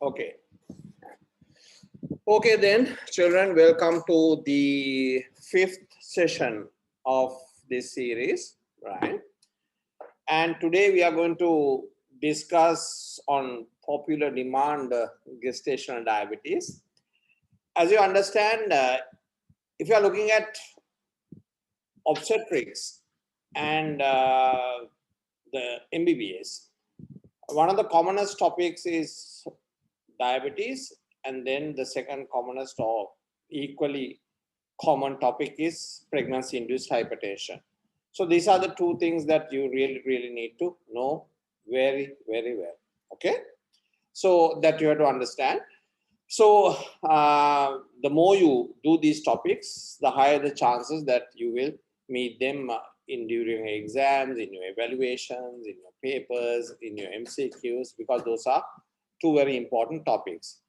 Okay. Okay then, children, welcome to the 5th session of this series, right? And today we are going to discuss on popular demand gestational diabetes. As you understand, if you are looking at obstetrics and the MBBS, one of the commonest topics is diabetes, and then the second commonest or equally common topic is pregnancy induced hypertension. So these are the two things that you really need to know very well. Okay, so that you have to understand. So the more you do these topics, the higher the chances that you will meet them in during exams, in your evaluations, in your papers, in your MCQs, because those are two very important topics.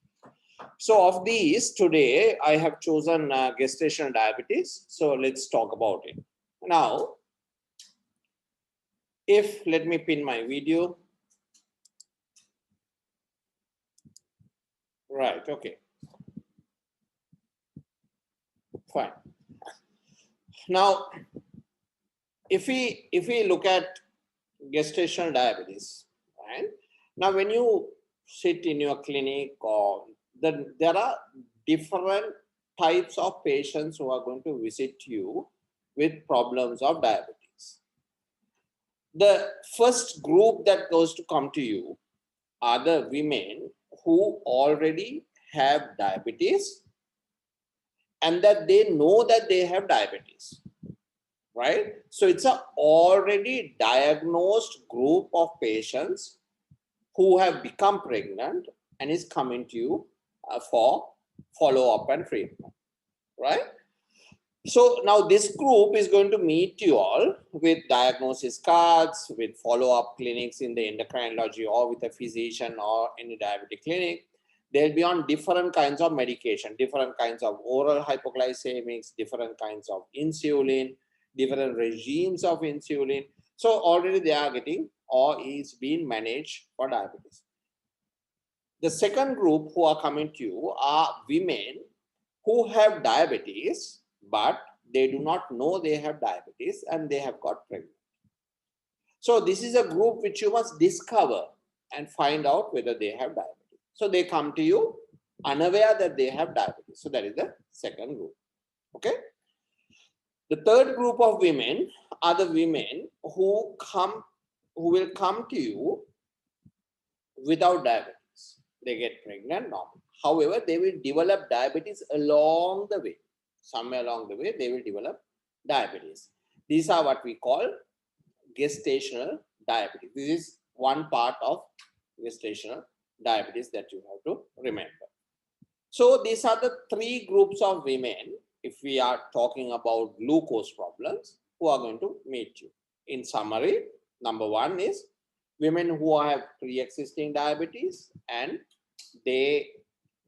So of these, today I have chosen gestational diabetes. So let's talk about it. Now, let me pin my video. Right, okay. Fine. Now, if we look at gestational diabetes, right? Now, when you sit in your clinic, or there are different types of patients who are going to visit you with problems of diabetes. The first group that goes to come to you are the women who already have diabetes and that they know that they have diabetes, right? So it's an already diagnosed group of patients who have become pregnant and is coming to you for follow-up and treatment, right? So now this group is going to meet you all with diagnosis cards, with follow-up clinics in the endocrinology or with a physician or any diabetic clinic. They'll be on different kinds of medication, different kinds of oral hypoglycemics, different kinds of insulin, different regimes of insulin. So already they are getting or is being managed for diabetes. The second group who are coming to you are women who have diabetes, but they do not know they have diabetes and they have got pregnant. So this is a group which you must discover and find out whether they have diabetes. So they come to you unaware that they have diabetes. So that is the second group. Okay. The third group of women are the women who will come to you without diabetes. They get pregnant normal. However, they will develop diabetes along the way. Somewhere along the way, they will develop diabetes. These are what we call gestational diabetes. This is one part of gestational diabetes that you have to remember. So these are the three groups of women, if we are talking about glucose problems, who are going to meet you. In summary, number one is women who have pre-existing diabetes and they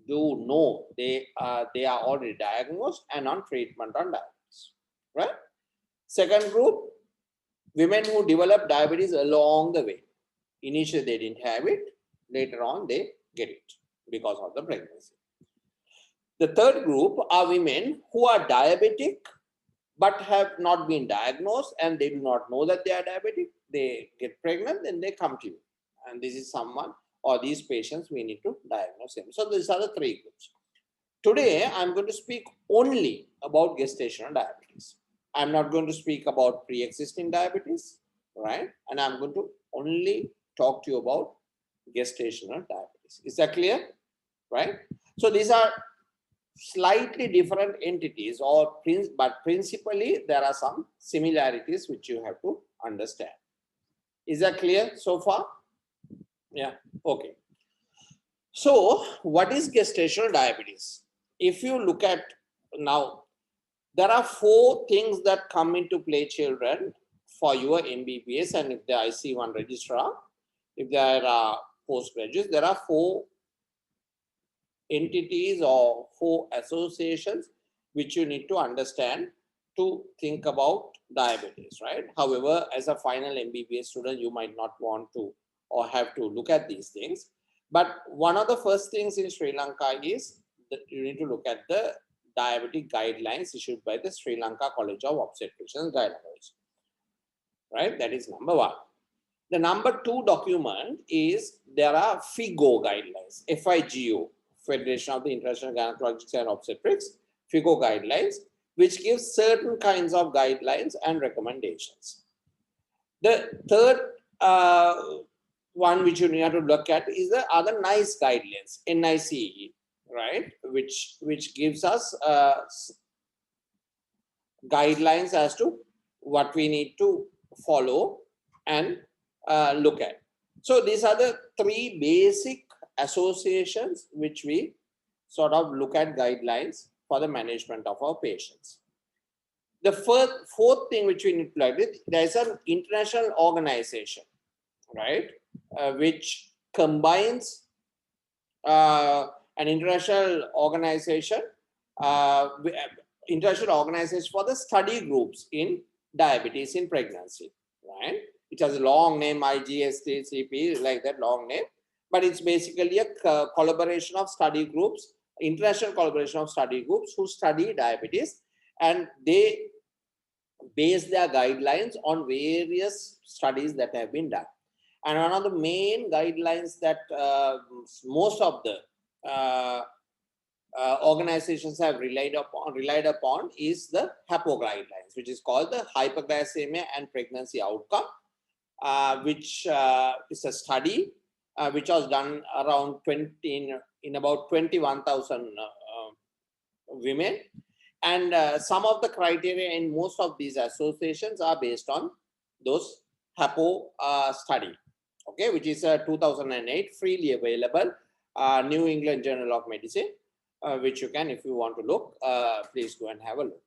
do know they are already diagnosed and on treatment on diabetes, right? Second group, women who develop diabetes along the way. Initially they didn't have it, later on they get it because of the pregnancy. The third group are women who are diabetic but have not been diagnosed and they do not know that they are diabetic. They get pregnant, then they come to you. And this is someone or these patients we need to diagnose them. So these are the three groups. Today, I'm going to speak only about gestational diabetes. I'm not going to speak about pre-existing diabetes, right? And I'm going to only talk to you about gestational diabetes. Is that clear? Right? So these are slightly different entities, but principally there are some similarities which you have to understand. Is that clear so far? Yeah, okay. So what is gestational diabetes? If you look at now, there are four things that come into play, children, for your MBBS and if the IC1 registrar, if there are postgraduates, there are four entities or four associations which you need to understand to think about diabetes, right? However, as a final MBBS student, you might not want to or have to look at these things. But one of the first things in Sri Lanka is that you need to look at the diabetic guidelines issued by the Sri Lanka College of Obstetricians and Gynecology. Right? That is number one. The number two document is there are FIGO guidelines, FIGO, Federation of the International Gynecologists and Obstetrics, FIGO guidelines, which gives certain kinds of guidelines and recommendations. The third one which you need to look at is the other NICE guidelines, NICE, right, which gives us guidelines as to what we need to follow and look at. So these are the three basic associations which we sort of look at guidelines for the management of our patients. The fourth thing which we need to look at, there is an international organization, right, which combines an international organization for the study groups in diabetes in pregnancy, right? It has a long name, IGSTCP, like that long name, but it's basically a collaboration of study groups, international collaboration of study groups who study diabetes, and they base their guidelines on various studies that have been done. And one of the main guidelines that most of the organizations have relied upon is the HAPO guidelines, which is called the Hyperglycemia and Pregnancy Outcome, which is a study which was done around in about 21,000 women. And some of the criteria in most of these associations are based on those HAPO study, okay, which is a 2008 freely available New England Journal of Medicine, which you can, if you want to look, please go and have a look.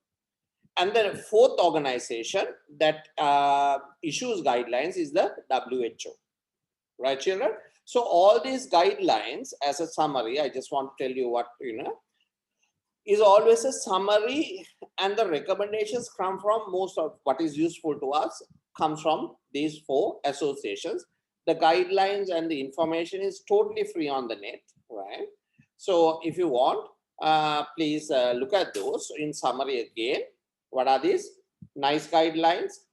And the fourth organization that issues guidelines is the WHO, right, children? So all these guidelines, as a summary, I just want to tell you what, is always a summary, and the recommendations come from most of what is useful to us comes from these four associations. The guidelines and the information is totally free on the net, right? So if you want, please look at those. In summary again, what are these? NICE guidelines,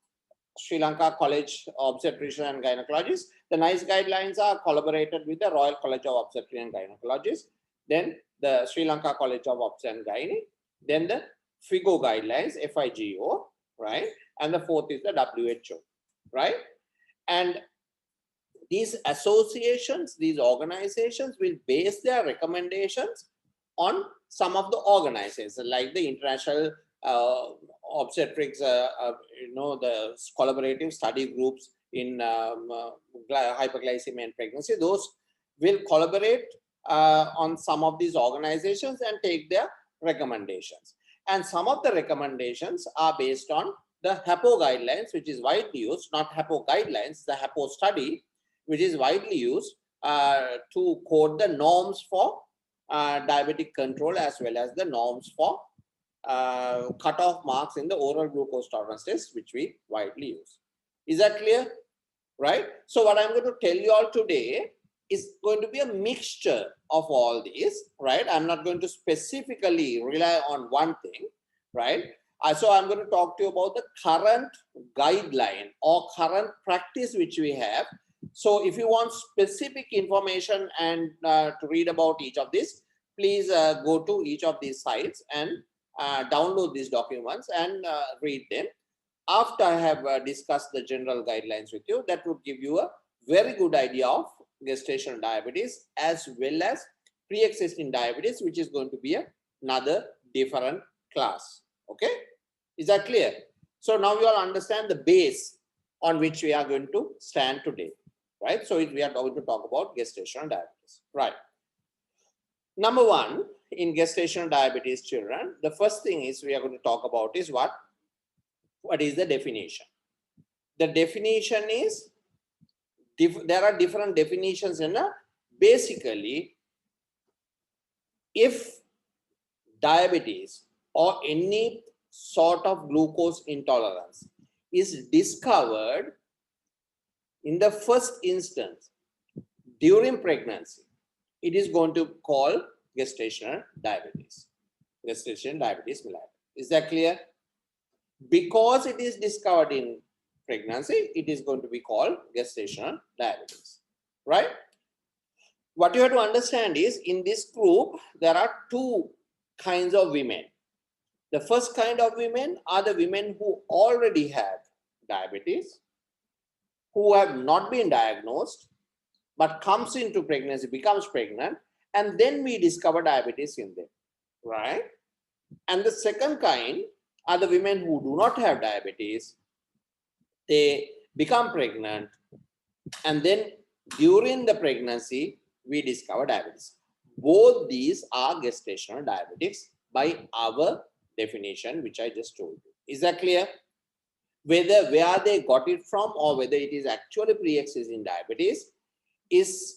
Sri Lanka College of Obstetricians and Gynecologists. The NICE guidelines are collaborated with the Royal College of Obstetricians and Gynecologists. Then the Sri Lanka College of Obs and Gynae, then the FIGO guidelines, FIGO, right? And the fourth is the WHO, right? And these associations, these organizations will base their recommendations on some of the organizations, like the International Obstetrics, the collaborative study groups in hyperglycemia and pregnancy. Those will collaborate on some of these organizations and take their recommendations. And some of the recommendations are based on the HAPO guidelines, which is widely used, not HAPO guidelines, the HAPO study, which is widely used to code the norms for diabetic control, as well as the norms for cutoff marks in the oral glucose tolerance test, which we widely use. Is that clear? Right? So what I'm going to tell you all today is going to be a mixture of all these, right? I'm not going to specifically rely on one thing, right? So I'm going to talk to you about the current guideline or current practice which we have. So if you want specific information and to read about each of these, please go to each of these sites and download these documents and read them. After I have discussed the general guidelines with you, that would give you a very good idea of gestational diabetes as well as pre-existing diabetes, which is going to be another different class. Okay, is that clear? So now you all understand the base on which we are going to stand today, right? So we are going to talk about gestational diabetes, right? Number one, in gestational diabetes children, the first thing is we are going to talk about is what is the definition? The definition is, there are different definitions in basically, if diabetes or any sort of glucose intolerance is discovered in the first instance during pregnancy, it is going to call gestational diabetes. Gestational diabetes mellitus. Is that clear? Because it is discovered in pregnancy, it is going to be called gestational diabetes, right? What you have to understand is in this group, there are two kinds of women. The first kind of women are the women who already have diabetes, who have not been diagnosed, but comes into pregnancy, becomes pregnant, and then we discover diabetes in them, right? And the second kind are the women who do not have diabetes. They become pregnant, and then during the pregnancy, we discover diabetes. Both these are gestational diabetics by our definition, which I just told you. Is that clear? Whether where they got it from or whether it is actually pre-existing diabetes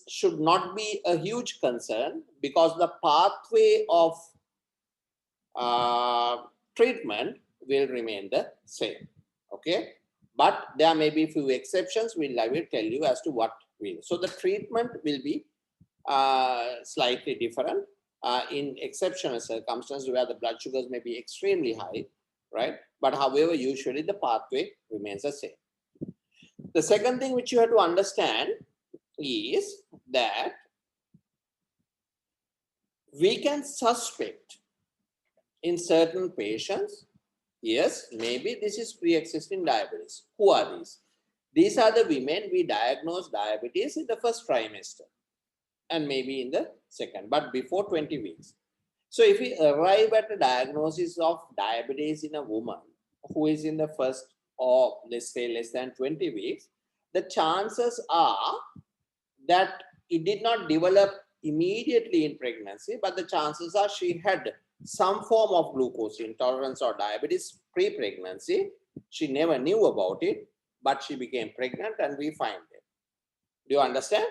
should not be a huge concern, because the pathway of treatment will remain the same. Okay, but there may be few exceptions. I will tell you as to what will. So the treatment will be slightly different in exceptional circumstances where the blood sugars may be extremely high, right? But however, usually the pathway remains the same. The second thing which you have to understand is that we can suspect in certain patients, yes, maybe this is pre-existing diabetes. Who are these? These are the women we diagnose diabetes in the first trimester and maybe in the second, but before 20 weeks. So if we arrive at a diagnosis of diabetes in a woman who is in the first, or let's say less than 20 weeks, the chances are that it did not develop immediately in pregnancy, but the chances are she had some form of glucose intolerance or diabetes pre-pregnancy. She never knew about it, but she became pregnant and we find it. Do you understand?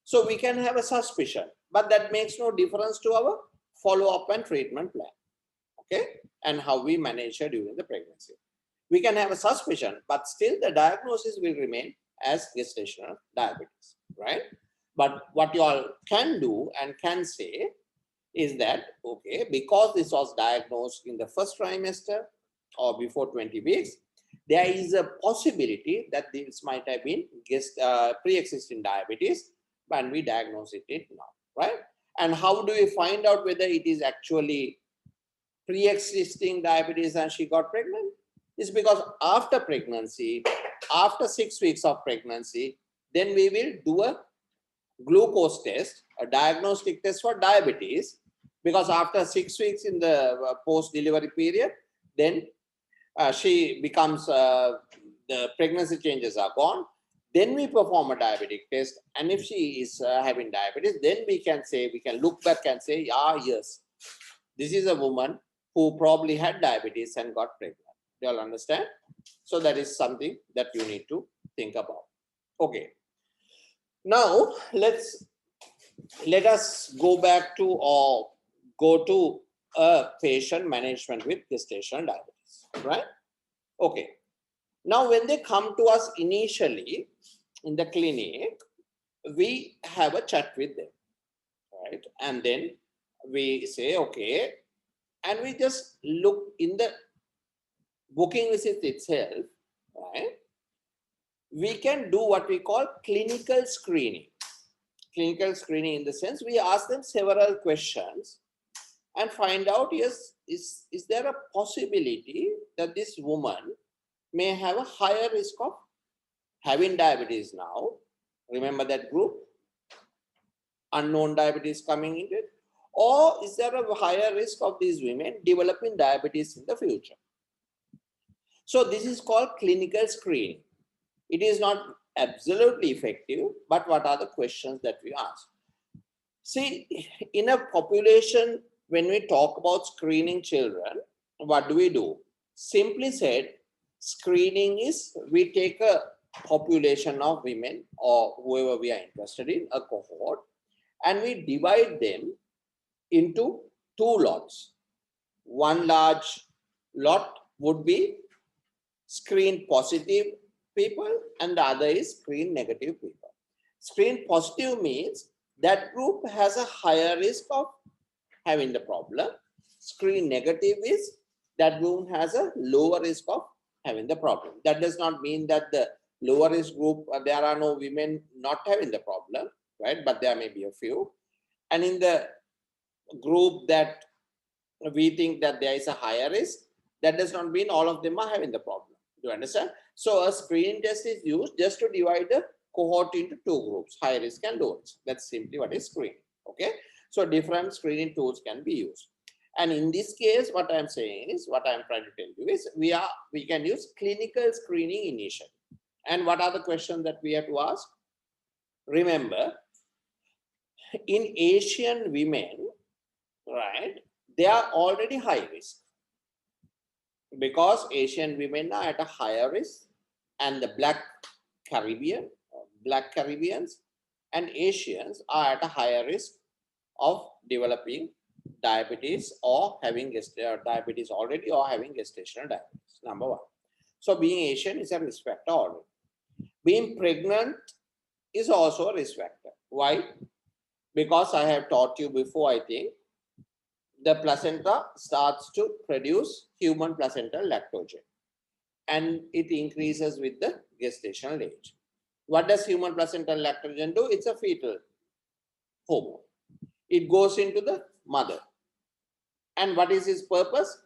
So we can have a suspicion, but that makes no difference to our follow-up and treatment plan, okay? And how we manage her during the pregnancy. We can have a suspicion, but still the diagnosis will remain as gestational diabetes, right? But what you all can do and can say is that, okay, because this was diagnosed in the first trimester or before 20 weeks, there is a possibility that this might have been pre-existing diabetes, and we diagnose it now, right? And how do we find out whether it is actually pre-existing diabetes and she got pregnant? It's because after pregnancy, after 6 weeks of pregnancy, then we will do a glucose test, a diagnostic test for diabetes, because after 6 weeks in the post-delivery period, then she becomes, the pregnancy changes are gone. Then we perform a diabetic test, and if she is having diabetes, then we can look back and say, ah, yes, this is a woman who probably had diabetes and got pregnant. Do you all understand? So that is something that you need to think about. Okay. Now let us go back to, or go to a patient management with gestational diabetes, right? Okay. Now, when they come to us initially in the clinic, we have a chat with them, right? And then we say, okay, and we just look in the booking visit itself, right? We can do what we call clinical screening. Clinical screening in the sense we ask them several questions and find out, yes, is there a possibility that this woman may have a higher risk of having diabetes now? Remember that group? Unknown diabetes coming into it. Or is there a higher risk of these women developing diabetes in the future? So this is called clinical screening. It is not absolutely effective, but what are the questions that we ask? See, in a population, when we talk about screening children, what do? Simply said, screening is we take a population of women or whoever we are interested in, a cohort, and we divide them into two lots. One large lot would be screen positive people and the other is screen negative people. Screen positive means that group has a higher risk of having the problem. Screen negative is that group has a lower risk of having the problem. That does not mean that the lower risk group, there are no women not having the problem, right? But there may be a few. And in the group that we think that there is a higher risk, that does not mean all of them are having the problem. Do you understand? So a screening test is used just to divide the cohort into two groups, high risk and low risk. That's simply what is screening. Okay. So different screening tools can be used. And in this case, what I'm saying is, what I'm trying to tell you is, we can use clinical screening initially. And what are the questions that we have to ask? Remember, in Asian women, right, they are already high risk because Asian women are at a higher risk, and the black Caribbeans and Asians are at a higher risk of developing diabetes or having diabetes already or having gestational diabetes, number one. So being Asian is a risk factor already. Being pregnant is also a risk factor. Why? Because I have taught you before, I think, the placenta starts to produce human placental lactogen, and it increases with the gestational age. What does human placental lactogen do? It's a fetal hormone. It goes into the mother. And what is its purpose?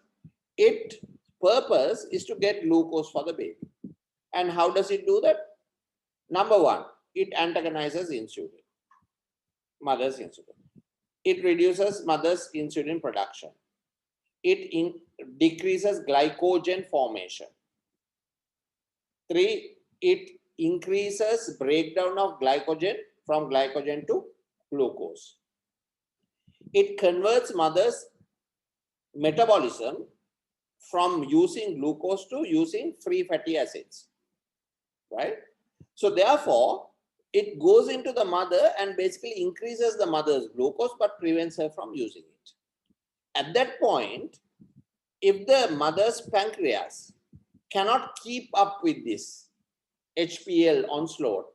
Its purpose is to get glucose for the baby. And how does it do that? Number one, it antagonizes insulin, mother's insulin. It reduces mother's insulin production. It decreases glycogen formation. 3, it increases breakdown of glycogen from glycogen to glucose. It converts mother's metabolism from using glucose to using free fatty acids, right? So therefore, it goes into the mother and basically increases the mother's glucose but prevents her from using it. At that point, if the mother's pancreas cannot keep up with this HPL onslaught,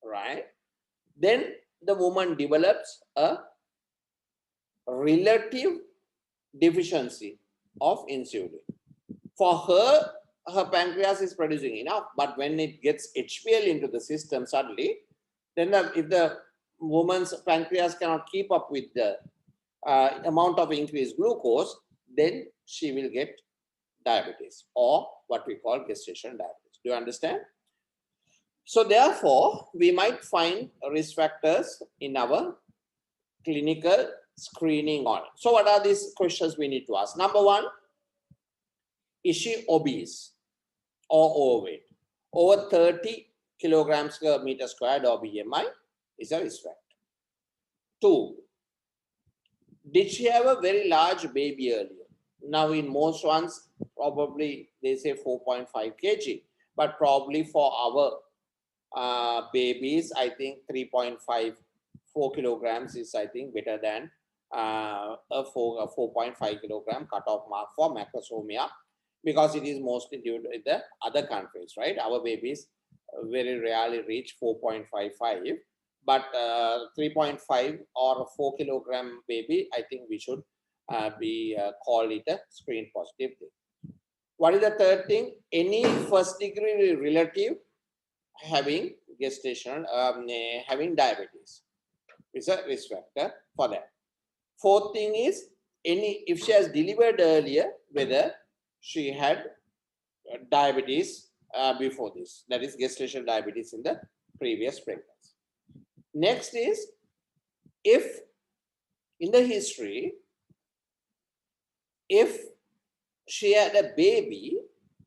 right, then the woman develops a relative deficiency of insulin. For her, her pancreas is producing enough, but when it gets HPL into the system suddenly, then if the woman's pancreas cannot keep up with the amount of increased glucose, then she will get diabetes, or what we call gestational diabetes. Do you understand? So therefore, we might find risk factors in our clinical screening on. So what are these questions we need to ask? Number one, is she obese or overweight? Over 30 kilograms per meter squared or BMI is a risk factor. 2, did she have a very large baby earlier? Now in most ones, probably they say 4.5 kg, but probably for our babies, I think 4 kilograms is, I think, better than a 4.5 kilogram cutoff mark for macrosomia, because it is mostly due to the other countries, right? Our babies very rarely reach 4.55, but 3.5 or 4 kilogram baby, I think we should call it a screen positive thing. What is the third thing? Any first degree relative having gestational, having diabetes is a risk factor for that. Fourth thing is, if she has delivered earlier, whether she had diabetes before this, that is gestational diabetes in the previous pregnancy. Next is, if in the history, if she had a baby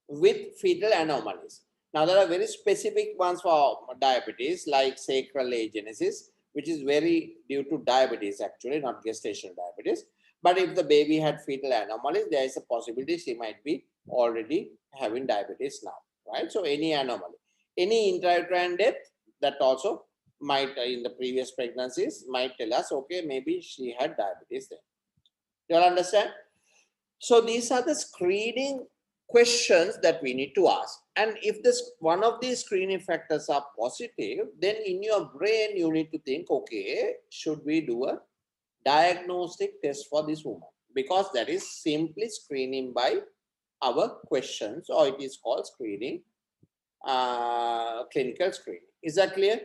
with fetal anomalies. Now there are very specific ones for diabetes, like sacral agenesis, which is very due to diabetes actually, not gestational diabetes. But if the baby had fetal anomalies, there is a possibility she might be already having diabetes now, right? So any anomaly, any intrauterine death, that also might, in the previous pregnancies, might tell us, okay, maybe she had diabetes then. Do you all understand? So these are the screening questions that we need to ask. And if this one of these screening factors are positive, then in your brain you need to think, okay, should we do a diagnostic test for this woman? Because that is simply screening by our questions, or it is called screening, clinical screening. Is that clear?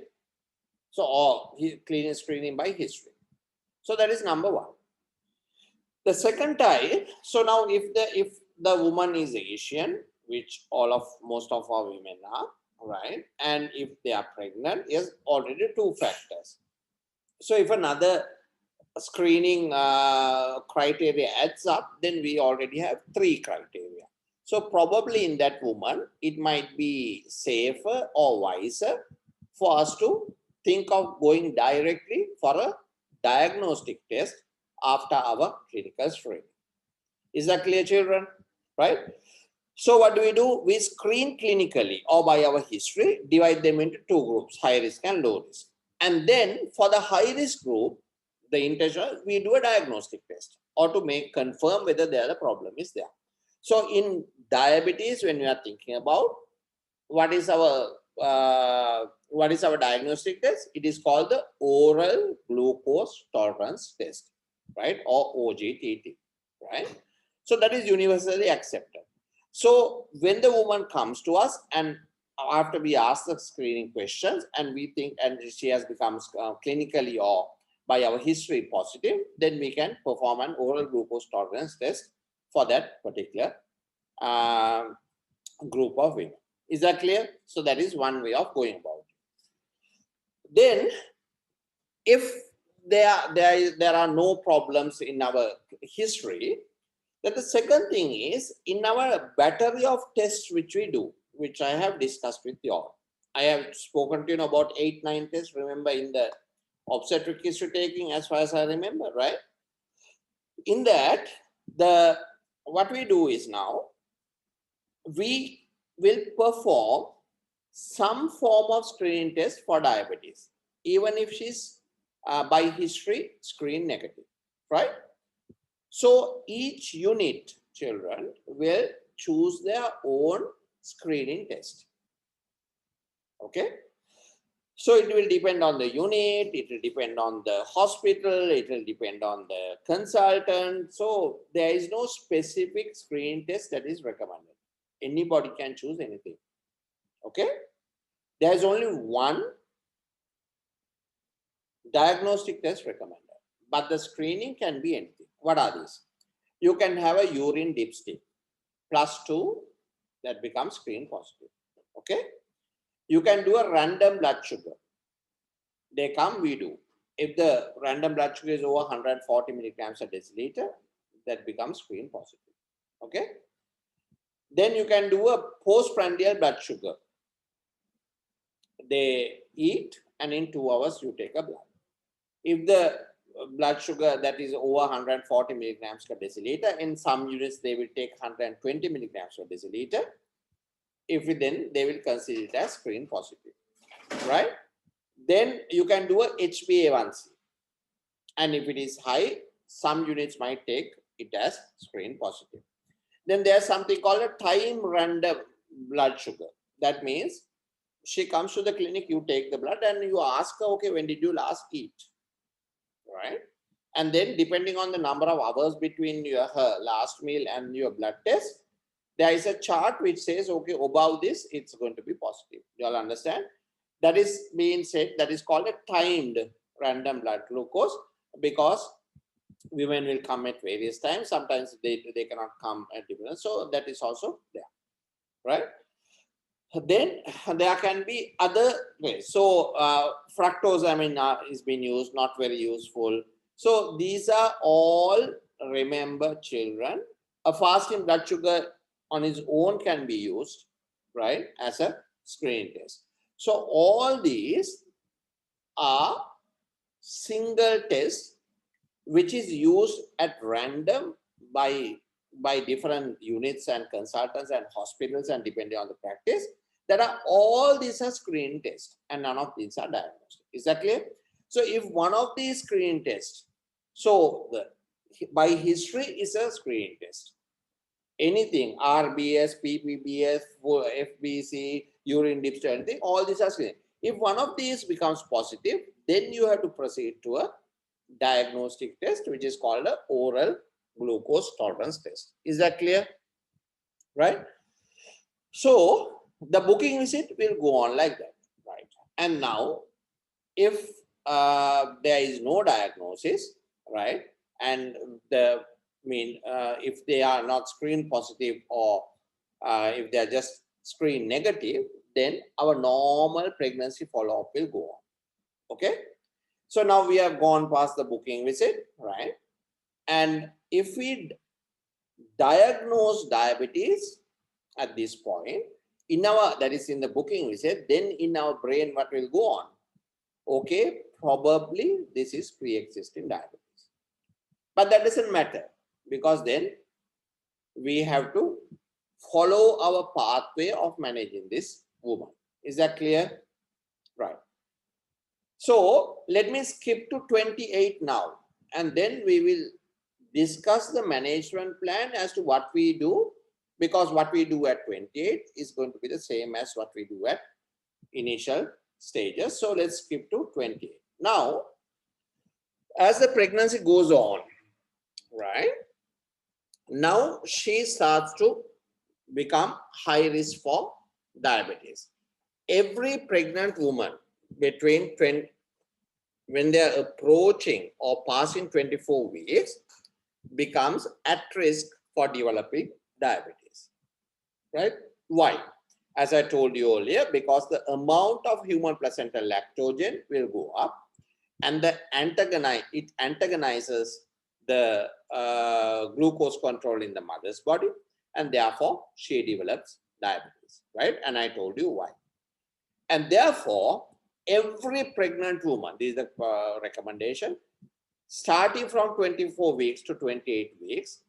So, or clinical screening by history. So that is number one. The second type, so now if the woman is Asian, which most of our women are, right? And if they are pregnant, is already two factors. So if another screening criteria adds up, then we already have three criteria. So probably in that woman, it might be safer or wiser for us to think of going directly for a diagnostic test after our clinical screening. Is that clear, children? Right? So what do? We screen clinically or by our history, divide them into two groups, high risk and low risk. And then for the high risk group, the intention, we do a diagnostic test or to confirm whether the problem is there. So in diabetes, when we are thinking about what is our diagnostic test, it is called the oral glucose tolerance test, right? Or OGTT, right? So that is universally accepted. So when the woman comes to us and after we ask the screening questions and we think and she has become clinically or by our history positive, then we can perform an oral glucose tolerance test for that particular group of women. Is that clear? So that is one way of going about it. Then if there are no problems in our history, then the second thing is in our battery of tests which we do, which I have discussed with you all. I have spoken to you about 8-9 tests, remember, in the obstetric history taking, as far as I remember, right? In that, what we do is now, we will perform some form of screening test for diabetes, even if she's by history screen negative, right? So each unit, children, will choose their own screening test. Okay? So it will depend on the unit, it will depend on the hospital, it will depend on the consultant. So there is no specific screening test that is recommended. Anybody can choose anything. Okay? There is only one diagnostic test recommended, but the screening can be anything. What are these? You can have a urine dipstick +2, that becomes screen positive. Okay? You can do a random blood sugar. They come, we do. If the random blood sugar is over 140 milligrams a deciliter, that becomes screen positive. Okay? Then you can do a postprandial blood sugar. They eat and in 2 hours you take a blood. If the blood sugar that is over 140 milligrams per deciliter, in some units they will take 120 milligrams per deciliter. If then they will consider it as screen positive, right? Then you can do a HbA1c, and if it is high, some units might take it as screen positive. Then there's something called a time random blood sugar. That means she comes to the clinic, you take the blood and you ask her, okay, when did you last eat? Right? And then depending on the number of hours between her last meal and your blood test, there is a chart which says, okay, above this, it's going to be positive. You all understand? That is being said, that is called a timed random blood glucose, because women will come at various times. Sometimes they cannot come at different. So that is also there, right? Then there can be other ways. So fructose, I mean, is being used, not very useful. So these are all, remember children, a fasting blood sugar on its own can be used, right, as a screening test. So all these are single tests which is used at random by different units and consultants and hospitals, and depending on the practice, that are all these are screening tests and none of these are diagnostic. Is that clear? So if one of these screening tests, so by history is a screening test, anything, RBS, PPBS, FBC, urine dipstick, anything, all these are screening. If one of these becomes positive, then you have to proceed to a diagnostic test, which is called a oral glucose tolerance test. Is that clear? Right? So the booking visit will go on like that, right? And now, if there is no diagnosis, right, and if they are not screen positive, or if they are just screen negative, then our normal pregnancy follow-up will go on. Okay, so now we have gone past the booking visit, right? And if we diagnose diabetes at this point, that is in the booking visit, then in our brain, what will go on? Okay, probably this is pre-existing diabetes. But that doesn't matter, because then we have to follow our pathway of managing this woman. Is that clear? Right. So let me skip to 28 now, and then we will discuss the management plan as to what we do, because what we do at 28 is going to be the same as what we do at initial stages. So let's skip to 28. Now, as the pregnancy goes on, right, now she starts to become high risk for diabetes. Every pregnant woman when they are approaching or passing 24 weeks becomes at risk for developing diabetes, right? Why? As I told you earlier, because the amount of human placental lactogen will go up, and it antagonizes the glucose control in the mother's body, and therefore she develops diabetes, right? And I told you why. And therefore, every pregnant woman, this is the recommendation, starting from 24 weeks to 28 weeks,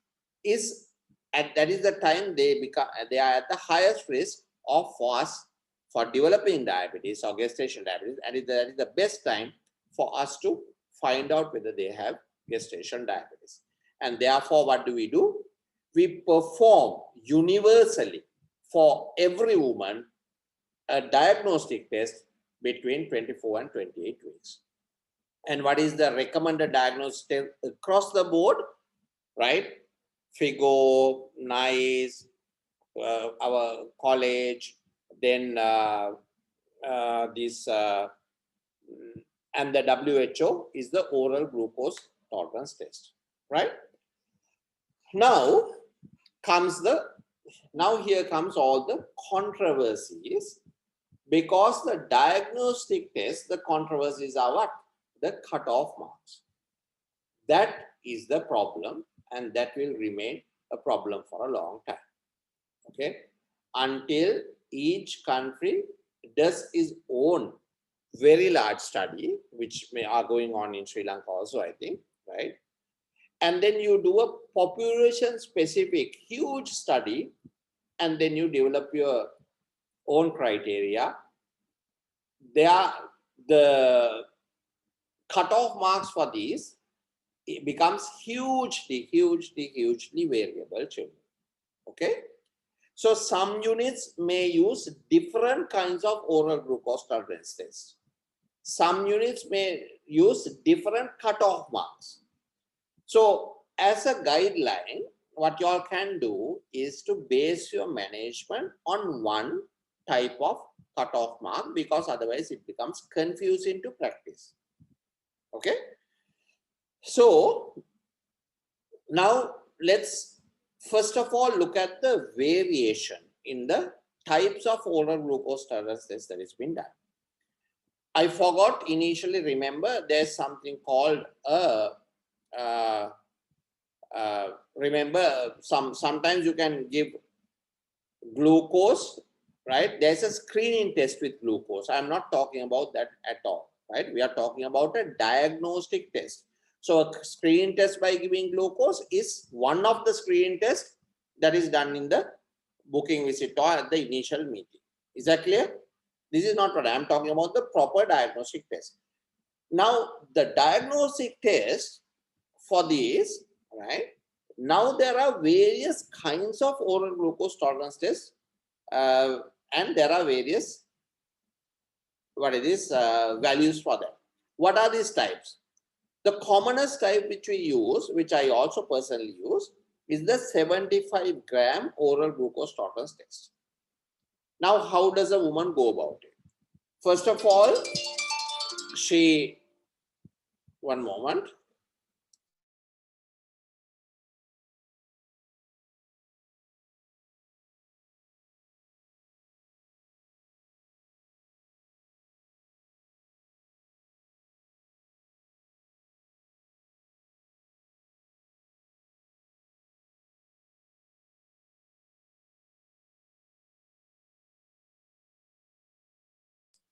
that is the time they are at the highest risk for developing diabetes or gestational diabetes, and that is the best time for us to find out whether they have gestational diabetes. And therefore, what do? We perform universally for every woman a diagnostic test between 24 and 28 weeks. And what is the recommended diagnostic across the board, right? FIGO, NICE, our college, then and the WHO is the oral glucose tolerance test, right? Now here comes all the controversies, because the diagnostic test, the controversies are what? The cutoff marks. That is the problem, and that will remain a problem for a long time. Okay, until each country does its own very large study, which are going on in Sri Lanka also, I think, right? And then you do a population specific huge study, and then you develop your own criteria. The cutoff marks for these, it becomes hugely variable, children. Okay, so some units may use different kinds of oral glucose tolerance tests. Some units may use different cutoff marks. So as a guideline, what you all can do is to base your management on one type of cutoff mark, because otherwise it becomes confusing to practice. Okay, so now let's first of all look at the variation in the types of oral glucose tolerance tests that has been done. I forgot initially, remember, there's something called sometimes you can give glucose, right? There's a screening test with glucose. I'm not talking about that at all, right? We are talking about a diagnostic test. So a screening test by giving glucose is one of the screening tests that is done in the booking visit or at the initial meeting. Is that clear? This is not what I'm talking about, the proper diagnostic test. Now, the diagnostic test for these, right, Now there are various kinds of oral glucose tolerance tests, and there are various values for them. What are these types? The commonest type which we use, which I also personally use, is the 75-gram oral glucose tolerance test. Now, how does a woman go about it? First of all, one moment.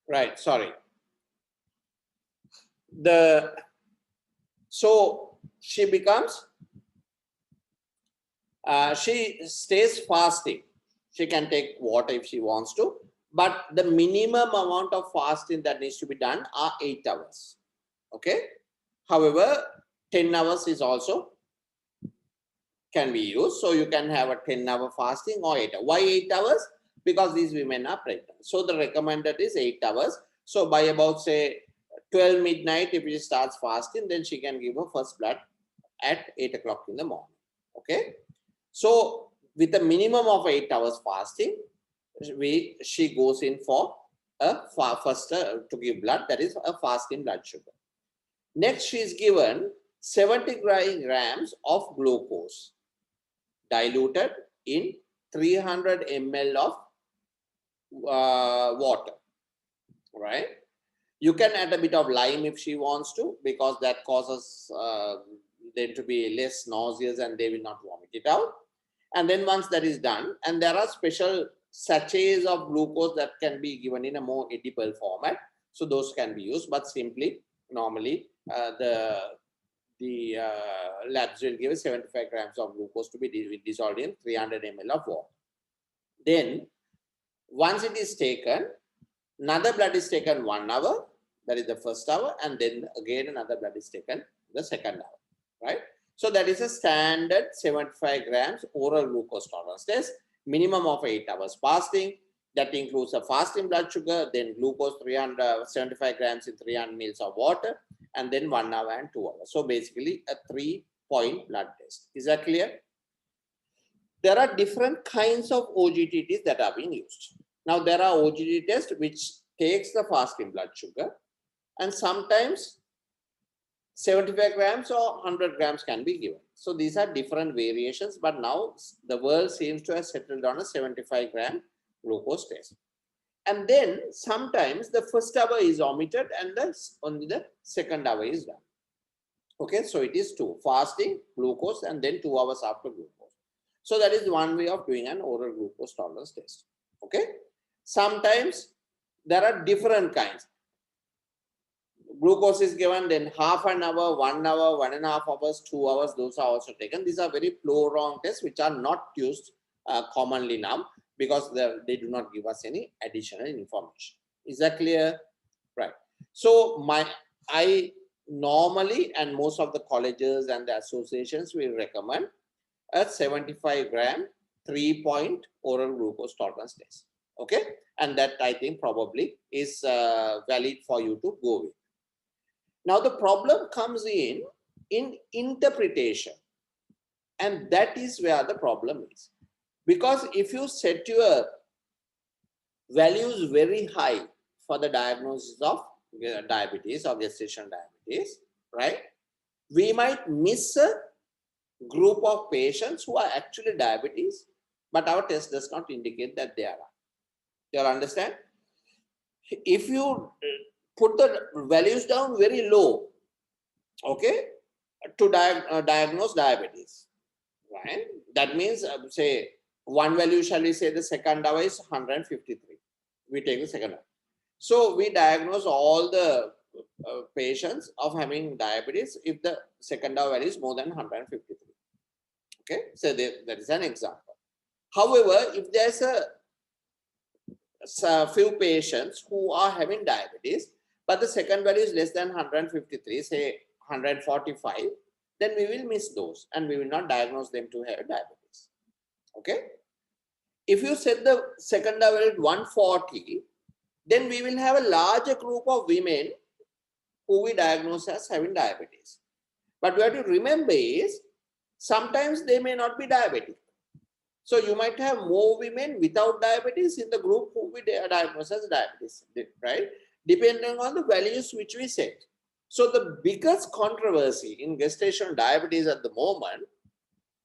Right, sorry. So she becomes, she stays fasting. She can take water if she wants to, but the minimum amount of fasting that needs to be done are 8 hours. Okay. However, 10 hours is also can be used. So you can have a 10-hour fasting or 8 hours. Why 8 hours? Because these women are pregnant. So the recommended is 8 hours. So by about say 12 midnight, if she starts fasting, then she can give her first blood at 8 o'clock in the morning. Okay. So with a minimum of 8 hours fasting, she goes in for a first to give blood, that is a fasting blood sugar. Next, she is given 70 grams of glucose diluted in 300 ml of water, right? You can add a bit of lime if she wants to, because that causes them to be less nauseous and they will not vomit it out. And then once that is done, and there are special sachets of glucose that can be given in a more edible format, so those can be used, but simply normally the labs will give 75 grams of glucose to be dissolved in 300 ml of water. Then once it is taken, another blood is taken 1 hour, that is the first hour, and then again another blood is taken the second hour, right? So that is a standard 75 grams oral glucose tolerance test, minimum of 8 hours fasting. That includes a fasting blood sugar, then glucose 375 grams in 300 ml of water, and then 1 hour and 2 hours. So basically a 3-point blood test. Is that clear? There are different kinds of OGTTs that are being used. Now there are OGTT tests which takes the fasting blood sugar, and sometimes 75 grams or 100 grams can be given. So these are different variations, but now the world seems to have settled on a 75 gram glucose test. And then sometimes the first hour is omitted and only the second hour is done. Okay, so it is 2, fasting, glucose, and then 2 hours after glucose. So that is one way of doing an oral glucose tolerance test. Okay, sometimes there are different kinds. Glucose is given, then half an hour, 1 hour, 1.5 hours, 2 hours, those are also taken. These are very flow-wrong tests which are not used commonly now, because they do not give us any additional information. Is that clear? Right. So I normally, and most of the colleges and the associations will recommend a 75 gram 3-point oral glucose tolerance test. Okay. And that I think probably is valid for you to go with. Now the problem comes in interpretation. And that is where the problem is. Because if you set your values very high for the diagnosis of diabetes or gestational diabetes, right? We might miss a group of patients who are actually diabetes, but our test does not indicate that they are. You all understand? If you put the values down very low, okay, to diagnose diabetes, right? That means, say, one value, shall we say, the second hour is 153. We take the second hour. So we diagnose all the patients of having diabetes if the second hour value is more than 153. Okay, so that is an example. However, if there's a few patients who are having diabetes, but the second value is less than 153, say 145, then we will miss those and we will not diagnose them to have diabetes. Okay. If you set the second level at 140, then we will have a larger group of women who we diagnose as having diabetes. But what you remember is sometimes they may not be diabetic. So you might have more women without diabetes in the group who we diagnose as diabetes, right? Depending on the values which we set. So the biggest controversy in gestational diabetes at the moment,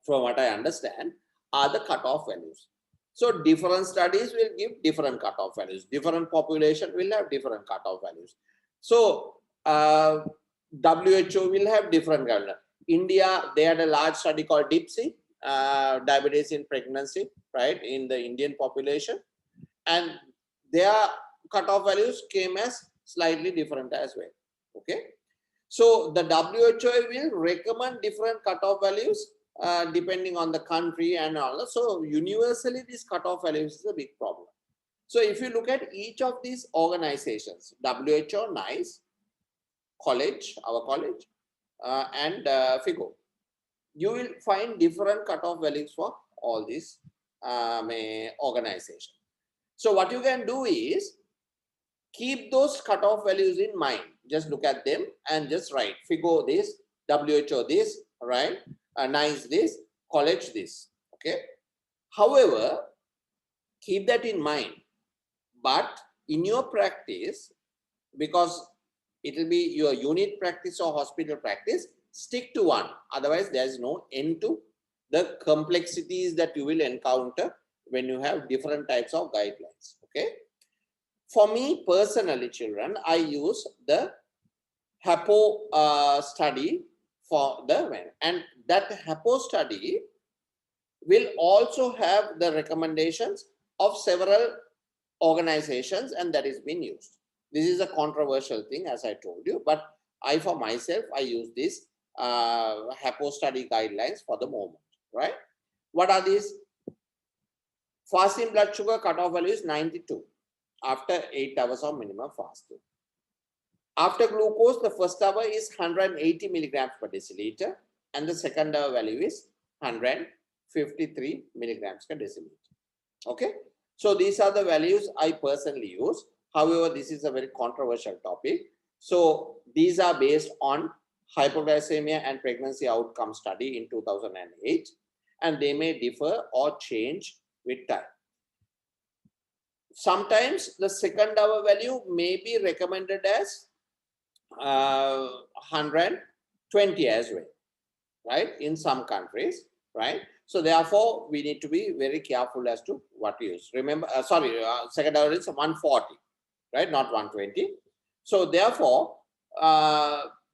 from what I understand, are the cutoff values. So different studies will give different cutoff values. Different population will have different cutoff values. So WHO will have different guidelines. India, they had a large study called DIPSI, diabetes in pregnancy, right, in the Indian population. And their cutoff values came as slightly different as well. Okay. So the WHO will recommend different cutoff values depending on the country and all. So universally, these cutoff values is a big problem. So if you look at each of these organizations, WHO, NICE, college, our college, and FIGO, you will find different cutoff values for all these organizations. So what you can do is keep those cutoff values in mind. Just look at them and just write FIGO this, WHO this, right? NICE this, college this. Okay. However, keep that in mind. But in your practice, because it will be your unit practice or hospital practice, stick to one. Otherwise, there is no end to the complexities that you will encounter when you have different types of guidelines. Okay. For me personally, children, I use the HAPO study for the, and that HAPO study will also have the recommendations of several organizations, and that is being used. This is a controversial thing, as I told you, but I, for myself, I use this HAPO study guidelines for the moment, right? What are these? Fasting blood sugar cutoff value is 92 after 8 hours of minimum fasting. After glucose, the first hour is 180 milligrams per deciliter, and the second hour value is 153 milligrams per deciliter. Okay, so these are the values I personally use. However, this is a very controversial topic. So these are based on hypoglycemia and pregnancy outcome study in 2008, and they may differ or change with time. Sometimes the second hour value may be recommended as 120 as well, right, in some countries, right? So therefore, we need to be very careful as to what to use. Remember, second hour is 140, right, not 120. So therefore,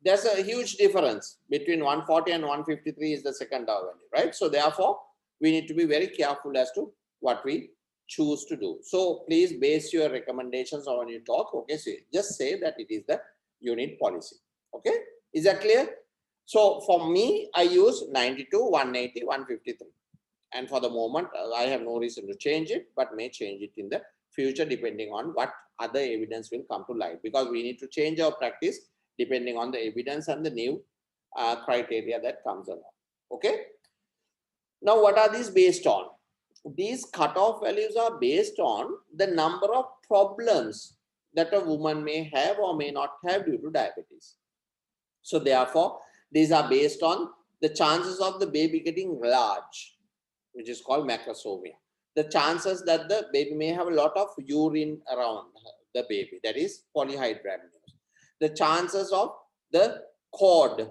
there's a huge difference between 140 and 153 is the second hour value, right? So therefore, we need to be very careful as to what we choose to do. So please base your recommendations on when you talk. Okay, so just say that it is the unit policy. Okay, is that clear? So for me, I use 92, 180, 153. And for the moment, I have no reason to change it, but may change it in the future depending on what other evidence will come to light, because we need to change our practice depending on the evidence and the new criteria that comes along. Okay. Now, what are these based on? These cutoff values are based on the number of problems that a woman may have or may not have due to diabetes. So therefore, these are based on the chances of the baby getting large, which is called macrosomia. The chances that the baby may have a lot of urine around the baby, that is polyhydramnios. The chances of the cord,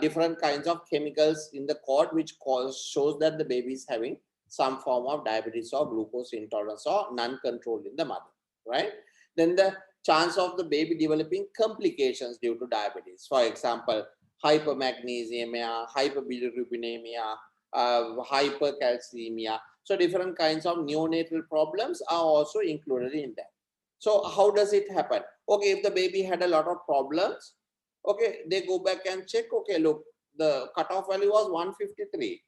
different kinds of chemicals in the cord, which shows that the baby is having some form of diabetes or glucose intolerance or non-controlled in the mother, right? Then the chance of the baby developing complications due to diabetes. For example, hypermagnesemia, hyperbilirubinemia, hypercalcemia. So different kinds of neonatal problems are also included in that. So how does it happen? Okay, if the baby had a lot of problems, okay, they go back and check, okay, look, the cutoff value was 153.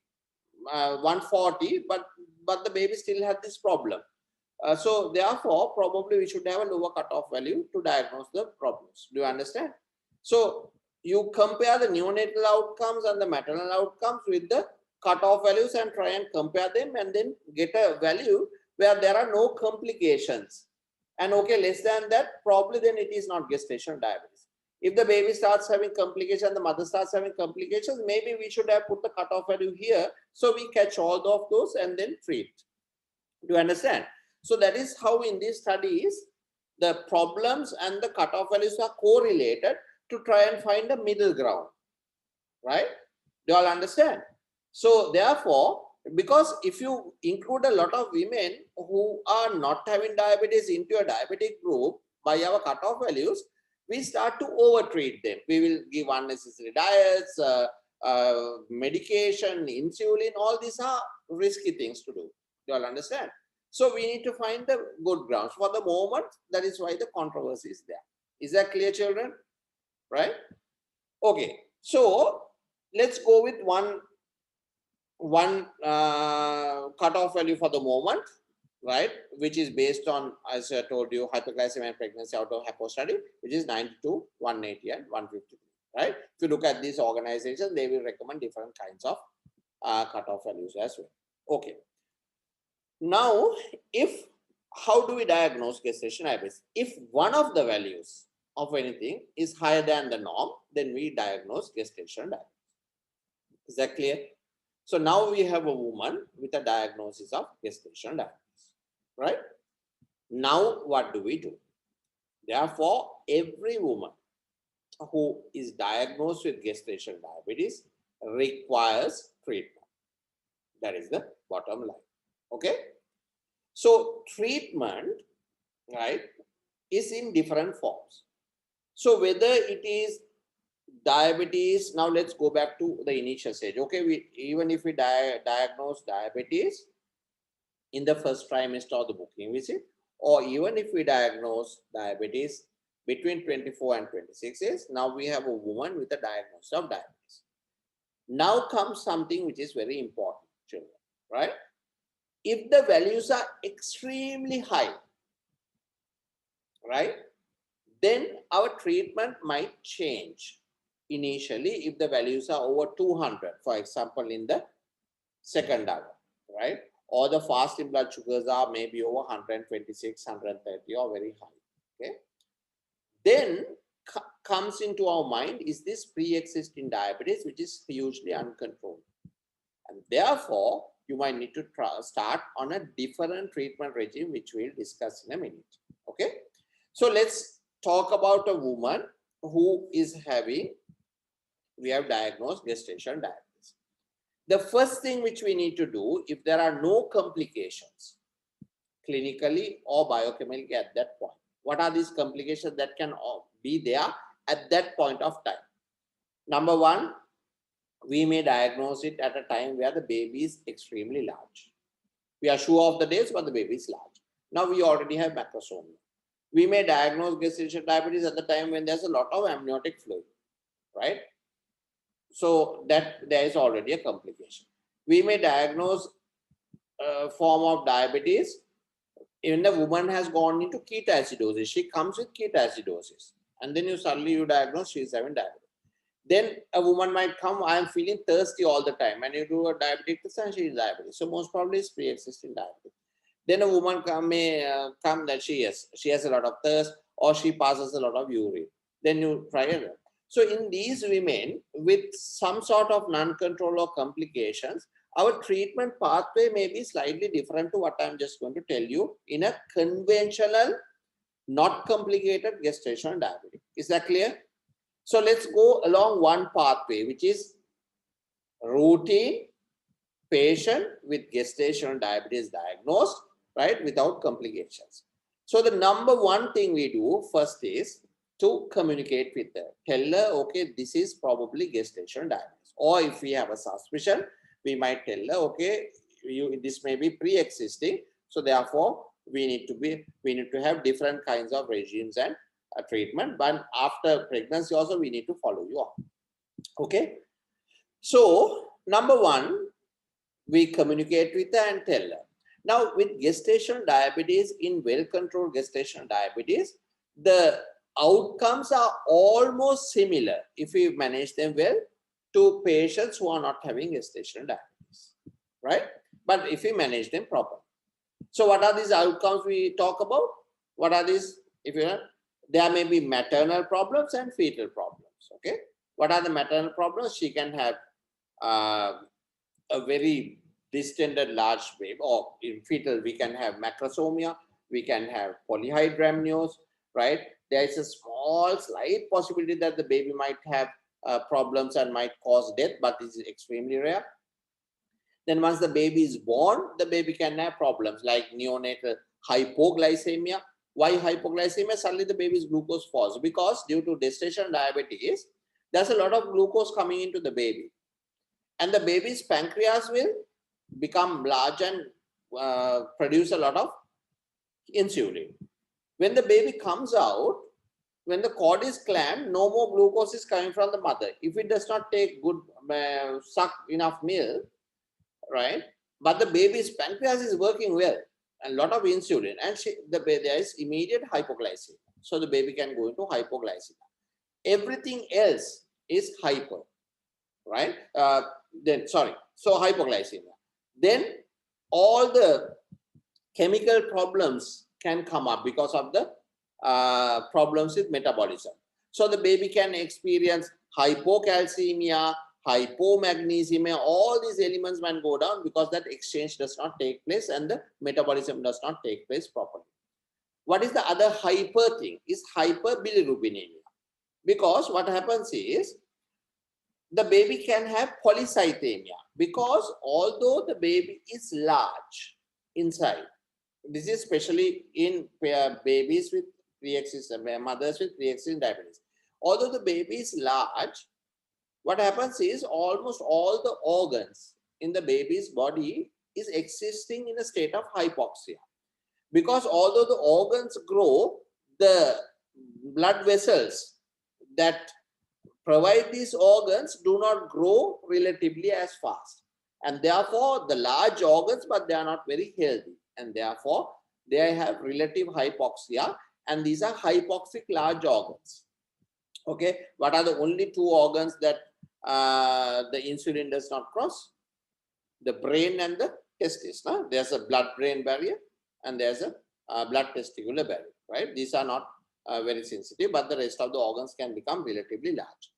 140, but the baby still had this problem. So therefore, probably we should have a lower cutoff value to diagnose the problems. Do you understand? So you compare the neonatal outcomes and the maternal outcomes with the cutoff values and try and compare them and then get a value where there are no complications. And okay, less than that, probably then it is not gestational diabetes. If the baby starts having complications, the mother starts having complications, maybe we should have put the cutoff value here so we catch all of those and then treat. Do you understand? So that is how in these studies, the problems and the cutoff values are correlated to try and find a middle ground, right? Do you all understand? So therefore, because if you include a lot of women who are not having diabetes into a diabetic group by our cutoff values, we start to overtreat them. We will give unnecessary diets, medication, insulin, all these are risky things to do. Do you all understand? So we need to find the good grounds. For the moment, that is why the controversy is there. Is that clear, children? Right? Okay. So let's go with one cutoff value for the moment, right? Which is based on, as I told you, hyperglycemia and pregnancy out of HAPO study, which is 92, 180, and 153, right? If you look at these organizations, they will recommend different kinds of cutoff values as well. Okay. Now, how do we diagnose gestational diabetes? If one of the values of anything is higher than the norm, then we diagnose gestational diabetes. Is that clear? So now we have a woman with a diagnosis of gestational diabetes, right? Now what do we do? Therefore, every woman who is diagnosed with gestational diabetes requires treatment. That is the bottom line. Okay? So treatment, right, is in different forms. So whether it is diabetes, now let's go back to the initial stage. Okay, even if we diagnose diabetes in the first trimester of the booking visit, or even if we diagnose diabetes between 24 and 26 years, now we have a woman with a diagnosis of diabetes. Now comes something which is very important, children, right? If the values are extremely high, right, then our treatment might change. Initially, if the values are over 200, for example, in the second hour, right? Or the fasting blood sugars are maybe over 126, 130 or very high, okay? Then comes into our mind, is this pre-existing diabetes, which is hugely uncontrolled? And therefore, you might need to start on a different treatment regime, which we'll discuss in a minute, okay? So let's talk about a woman who is having, we have diagnosed gestational diabetes. The first thing which we need to do, if there are no complications clinically or biochemically at that point, what are these complications that can be there at that point of time? Number one, we may diagnose it at a time where the baby is extremely large. We are sure of the dates, but the baby is large. Now we already have macrosomia. We may diagnose gestational diabetes at the time when there's a lot of amniotic fluid, right? So that there is already a complication. We may diagnose a form of diabetes when the woman has gone into ketoacidosis. She comes with ketoacidosis, and then suddenly you diagnose she is having diabetes. Then a woman might come, I am feeling thirsty all the time, and you do a diabetic test and she is diabetic. So most probably it's pre-existing diabetes. Then a woman may come that she has a lot of thirst, or she passes a lot of urine. Then you try it. So in these women with some sort of non-control or complications, our treatment pathway may be slightly different to what I'm just going to tell you in a conventional, not complicated gestational diabetes. Is that clear? So let's go along one pathway, which is routine patient with gestational diabetes diagnosed, right, without complications. So the number one thing we do first is to communicate with her. Tell her, okay, this is probably gestational diabetes. Or if we have a suspicion, we might tell her, okay, this may be pre-existing. So therefore, we need to have different kinds of regimes and treatment. But after pregnancy also, we need to follow you up. Okay. So number one, we communicate with her and tell her. Now with gestational diabetes, in well-controlled gestational diabetes, the outcomes are almost similar if we manage them well to patients who are not having gestational diabetes, right? But if we manage them properly. So what are these outcomes we talk about? What are these? If you know, there may be maternal problems and fetal problems. Okay. What are the maternal problems? She can have a very distended large baby, or in fetal we can have macrosomia, we can have polyhydramnios, right? There is a small slight possibility that the baby might have problems and might cause death, but this is extremely rare. Then once the baby is born, the baby can have problems like neonatal hypoglycemia. Why hypoglycemia? Suddenly the baby's glucose falls because due to gestational diabetes, there's a lot of glucose coming into the baby. And the baby's pancreas will become large and produce a lot of insulin. When the baby comes out, when the cord is clamped, no more glucose is coming from the mother. If it does not take good, suck enough milk, right? But the baby's pancreas is working well, a lot of insulin, and there is immediate hypoglycemia. So the baby can go into hypoglycemia. Everything else is hyper, right? So hypoglycemia. Then all the chemical problems can come up because of the problems with metabolism. So the baby can experience hypocalcemia, hypomagnesemia, all these elements can go down because that exchange does not take place and the metabolism does not take place properly. What is the other hyper thing? Is hyperbilirubinemia. Because what happens is the baby can have polycythemia because although the baby is large inside, this is especially in babies with pre-existing, mothers with pre-existing diabetes. Although the baby is large, what happens is almost all the organs in the baby's body is existing in a state of hypoxia. Because although the organs grow, the blood vessels that provide these organs do not grow relatively as fast. And therefore, the large organs, but they are not very healthy. And therefore, they have relative hypoxia. And these are hypoxic large organs. Okay, what are the only two organs that the insulin does not cross? The brain and the testis. No? There's a blood-brain barrier and there's a blood-testicular barrier, right? These are not very sensitive, but the rest of the organs can become relatively large.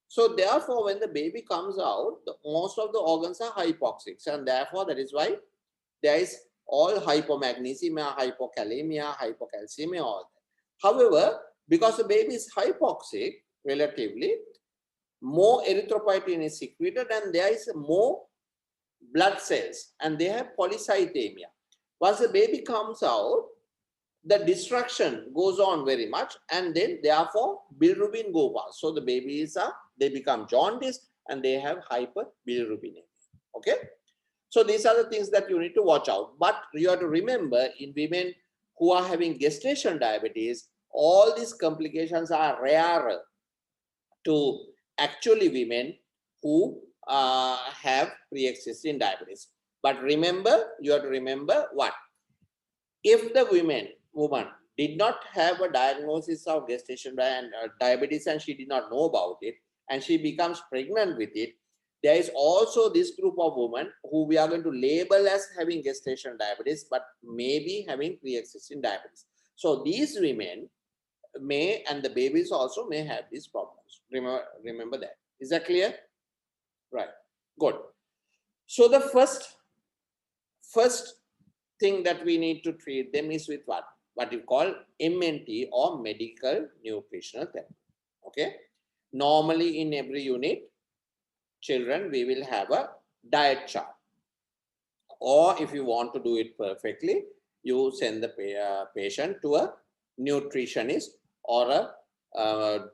So therefore, when the baby comes out, most of the organs are hypoxic, and therefore that is why there is all hypomagnesemia, hypokalemia, hypocalcemia, all that. However, because the baby is hypoxic, relatively, more erythropoietin is secreted and there is more blood cells and they have polycythemia. Once the baby comes out, the destruction goes on very much and then therefore bilirubin goes fast. So the babies they become jaundiced and they have hyperbilirubinemia. Okay. So these are the things that you need to watch out. But you have to remember in women who are having gestational diabetes, all these complications are rarer to actually women who have pre-existing diabetes. But remember, you have to remember what? If the woman did not have a diagnosis of gestational diabetes and she did not know about it, and she becomes pregnant with it, there is also this group of women who we are going to label as having gestational diabetes, but maybe having pre-existing diabetes. So these women may, and the babies also may have these problems. Remember that. Is that clear? Right. Good. So the first thing that we need to treat them is with what? What you call MNT or medical nutritional therapy. Okay. Normally in every unit, children, we will have a diet chart. Or if you want to do it perfectly, you send the patient to a nutritionist or a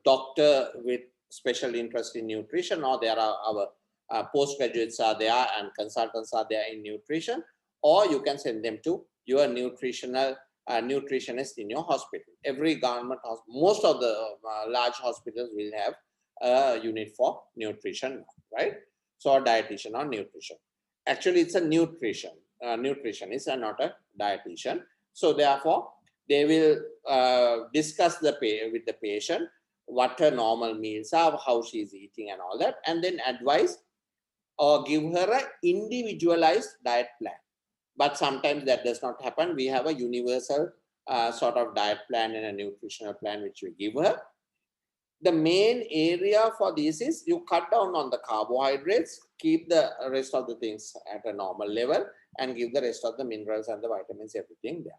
doctor with special interest in nutrition, or there are our postgraduates are there and consultants are there in nutrition, or you can send them to your nutritionist in your hospital. Every government hospital, most of the large hospitals will have a unit for nutrition, right? So a dietitian or nutrition. Actually, it's a nutritionist and not a dietitian. So therefore, They will discuss with the patient what her normal meals are, how she is eating and all that, and then advise or give her an individualized diet plan. But sometimes that does not happen. We have a universal sort of diet plan and a nutritional plan which we give her. The main area for this is you cut down on the carbohydrates, keep the rest of the things at a normal level, and give the rest of the minerals and the vitamins, everything there.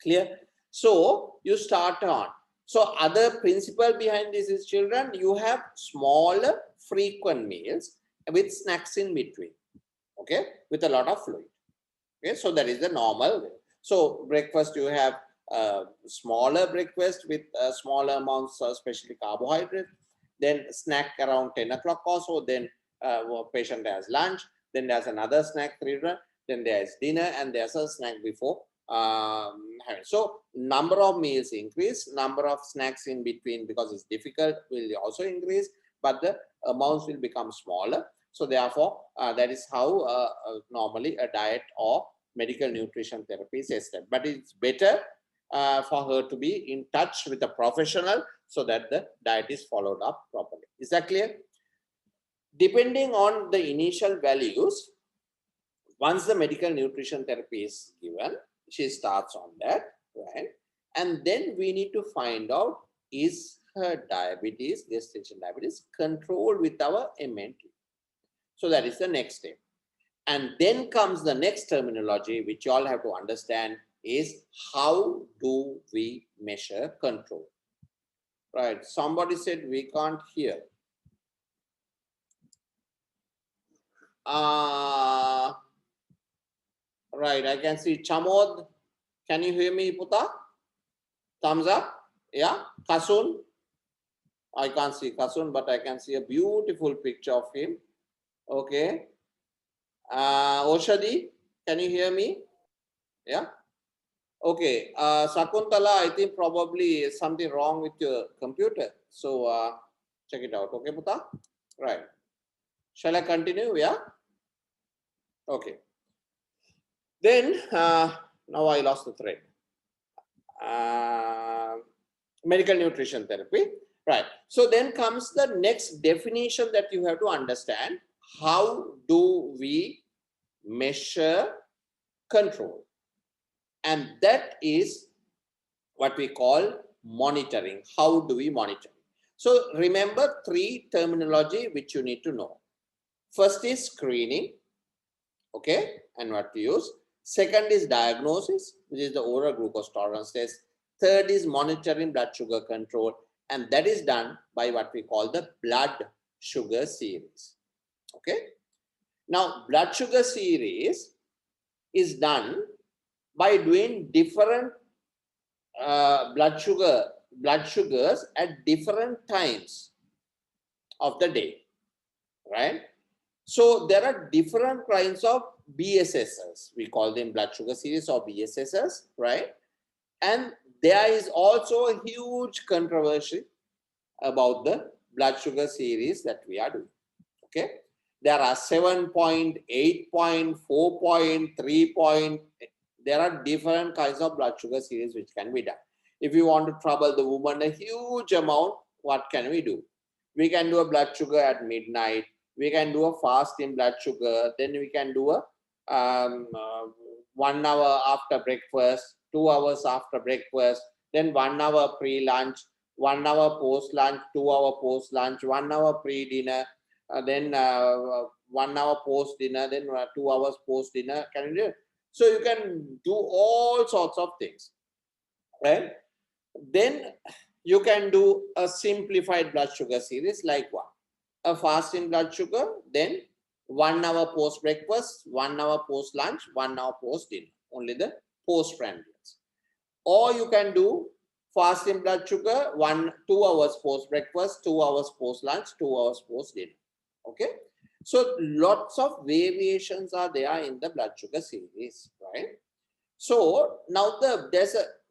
Clear? So you start on. So other principle behind this is, children, you have smaller frequent meals with snacks in between, okay, with a lot of fluid. Okay, so that is the normal way. So breakfast, you have smaller breakfast with smaller amounts, especially carbohydrates. Then snack around 10 o'clock or so. Then patient has lunch. Then there's another snack, then there's dinner, and there's a snack before. So number of meals increase, number of snacks in between, because it's difficult, will also increase, but the amounts will become smaller. So therefore, that is how normally a diet or medical nutrition therapy is assessed. But it's better for her to be in touch with a professional so that the diet is followed up properly. Is that clear? Depending on the initial values, once the medical nutrition therapy is given, she starts on that, right? And then we need to find out, is her diabetes, gestational diabetes, controlled with our MNT? So that is the next step. And then comes the next terminology, which you all have to understand, is how do we measure control? Right, somebody said we can't hear. Right, I can see Chamod. Can you hear me, Puta? Thumbs up. Yeah, Kasun. I can't see Kasun, but I can see a beautiful picture of him. Okay. Oshadi, can you hear me? Yeah. Okay. Sakuntala, I think probably something wrong with your computer. So check it out. Okay, Puta? Right. Shall I continue? Yeah. Okay. Then now I lost the thread. Medical nutrition therapy. Right. So then comes the next definition that you have to understand. How do we measure control? And that is what we call monitoring. How do we monitor? So remember three terminology which you need to know. First is screening, okay, and what to use. Second is diagnosis, which is the oral glucose tolerance test. Third is monitoring blood sugar control, and that is done by what we call the blood sugar series. Okay. Now, blood sugar series is done by doing different blood sugars at different times of the day, right? So there are different kinds of BSSs. We call them blood sugar series or BSSs, right? And there is also a huge controversy about the blood sugar series that we are doing. Okay. There are 7 point, 8 point, 4 point, 3 point. There are different kinds of blood sugar series which can be done. If you want to trouble the woman a huge amount, what can we do? We can do a blood sugar at midnight. We can do a fasting blood sugar. Then we can do a 1 hour after breakfast, 2 hours after breakfast, then 1 hour pre-lunch, 1 hour post-lunch, 2 hour post-lunch, 1 hour pre-dinner, then 1 hour post-dinner, then 2 hours post-dinner. Can you do it? So you can do all sorts of things, right? Then you can do a simplified blood sugar series like what? A fasting blood sugar, then 1 hour post breakfast, 1 hour post lunch, 1 hour post dinner, only the postprandials. Or you can do fasting blood sugar, 2 hours post breakfast, 2 hours post lunch, 2 hours post dinner. Okay. So lots of variations are there in the blood sugar series, right? So now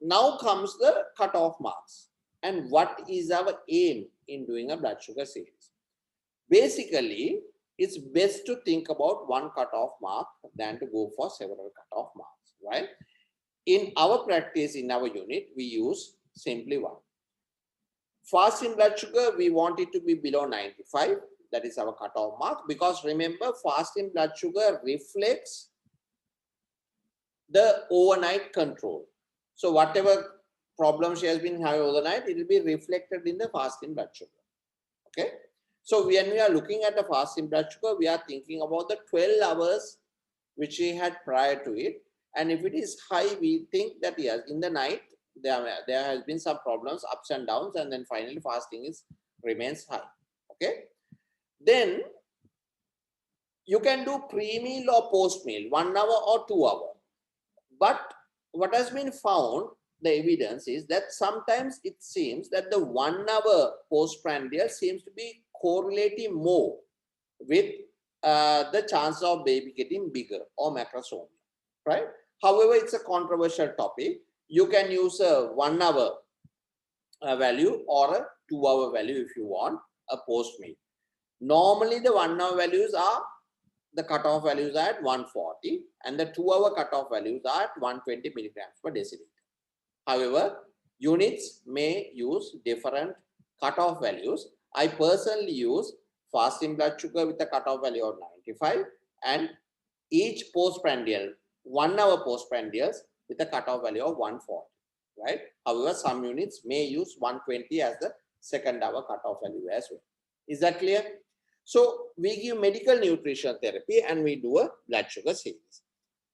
now comes the cutoff marks. And what is our aim in doing a blood sugar series? Basically, it's best to think about one cutoff mark than to go for several cutoff marks, right? In our practice, in our unit, we use simply one. Fasting blood sugar, we want it to be below 95. That is our cutoff mark, because remember, fasting blood sugar reflects the overnight control. So whatever problem she has been having overnight, it will be reflected in the fasting blood sugar. Okay. So when we are looking at the fasting blood sugar, we are thinking about the 12 hours which she had prior to it. And if it is high, we think that yes, in the night, there has been some problems, ups and downs, and then finally fasting remains high. Okay. Then you can do pre-meal or post-meal, 1 hour or 2 hours. But what has been found, the evidence is that sometimes it seems that the 1 hour postprandial seems to be correlating more with the chance of baby getting bigger or macrosomia, right? However, it's a controversial topic. You can use a 1 hour value or a 2 hour value if you want a post-meal. Normally, the 1 hour values are, the cutoff values are at 140 and the 2 hour cutoff values are at 120 milligrams per deciliter. However, units may use different cutoff values. I personally use fasting blood sugar with a cutoff value of 95 and each postprandial, 1 hour postprandials with a cutoff value of 140, right? However, some units may use 120 as the second hour cutoff value as well. Is that clear? So we give medical nutrition therapy and we do a blood sugar series.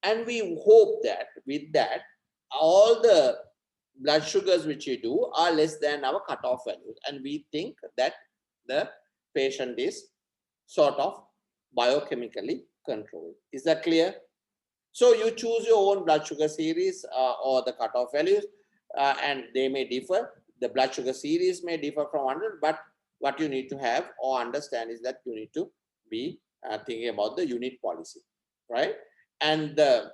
And we hope that with that, all the blood sugars which you do are less than our cutoff value. And we think that the patient is sort of biochemically controlled. Is that clear? So you choose your own blood sugar series or the cutoff values and they may differ. The blood sugar series may differ from 100, but what you need to have or understand is that you need to be thinking about the unit policy, right? And the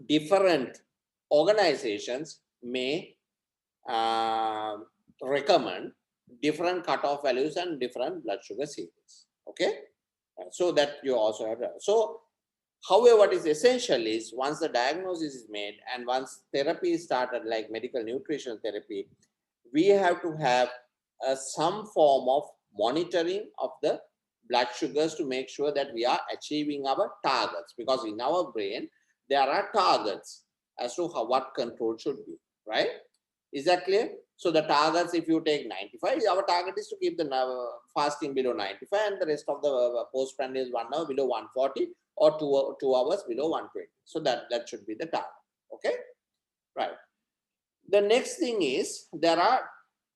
different organizations may recommend different cutoff values and different blood sugar series, okay? So that you also have that. So, however, what is essential is once the diagnosis is made and once therapy is started, like medical nutrition therapy, we have to have some form of monitoring of the blood sugars to make sure that we are achieving our targets, because in our brain there are targets as to what control should be, right? Is that clear? So the targets, if you take 95, our target is to keep the fasting below 95 and the rest of the postprandial is 1 hour below 140 or 2 hours below 120. So that should be the target. Okay, right. The next thing is there are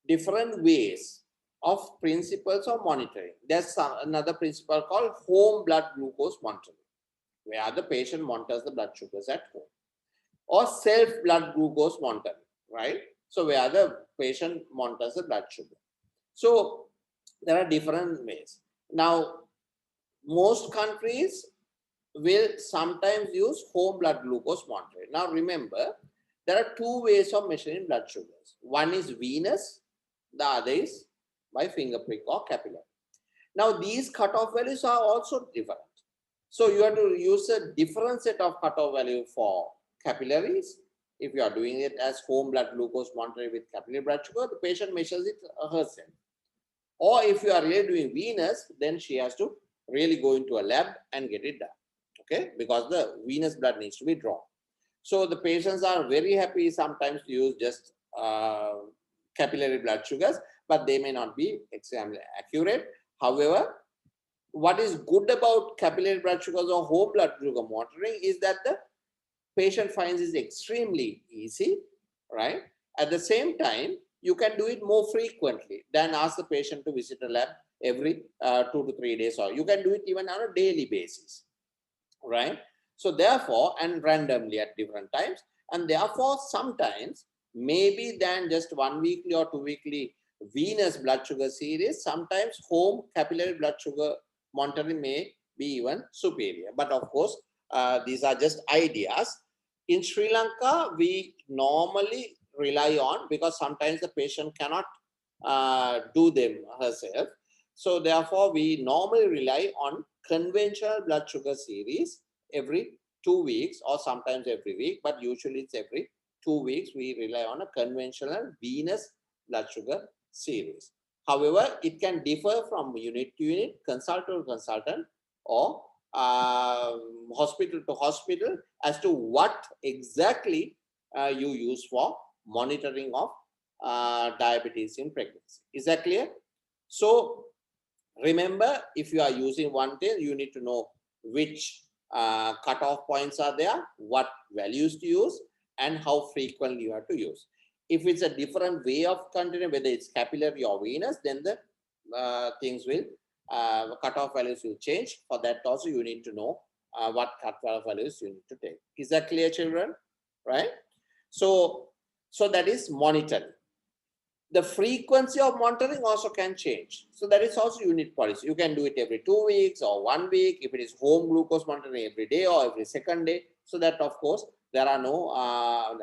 different ways of principles of monitoring. There's another principle called home blood glucose monitoring, where the patient monitors the blood sugars at home, or self blood glucose monitoring, right? So where the patient monitors the blood sugar. So there are different ways. Now, most countries will sometimes use home blood glucose monitoring. Now remember, there are two ways of measuring blood sugars. One is venous, the other is by finger prick or capillary. Now these cutoff values are also different. So you have to use a different set of cutoff value for capillaries. If you are doing it as home blood glucose monitoring with capillary blood sugar, the patient measures it herself. Or if you are really doing venous, then she has to really go into a lab and get it done. Okay, because the venous blood needs to be drawn. So the patients are very happy sometimes to use just capillary blood sugars, but they may not be extremely accurate. However, what is good about capillary blood sugars or whole blood sugar monitoring is that the patient finds it extremely easy, right? At the same time, you can do it more frequently than ask the patient to visit a lab every 2 to 3 days, or you can do it even on a daily basis, right? So therefore, and randomly at different times, and therefore sometimes maybe than just 1 weekly or 2 weekly venous blood sugar series, sometimes home capillary blood sugar monitoring may be even superior. But of course, these are just ideas. In Sri Lanka, we normally rely on, because sometimes the patient cannot do them herself. So therefore, we normally rely on conventional blood sugar series every 2 weeks or sometimes every week, but usually it's every 2 weeks, we rely on a conventional venous blood sugar series. However, it can differ from unit to unit, consultant to consultant, or hospital to hospital as to what exactly you use for monitoring of diabetes in pregnancy. Is that clear? So remember, if you are using one thing, you need to know which cutoff points are there, what values to use, and how frequently you have to use. If it's a different way of continuing, whether it's capillary or venous, then the things will, cutoff values will change. For that also, you need to know what cutoff values you need to take. Is that clear, children? Right? So that is monitoring. The frequency of monitoring also can change. So that is also unit policy. You can do it every 2 weeks or 1 week. If it is home glucose monitoring, every day or every second day. So that, of course, there are no,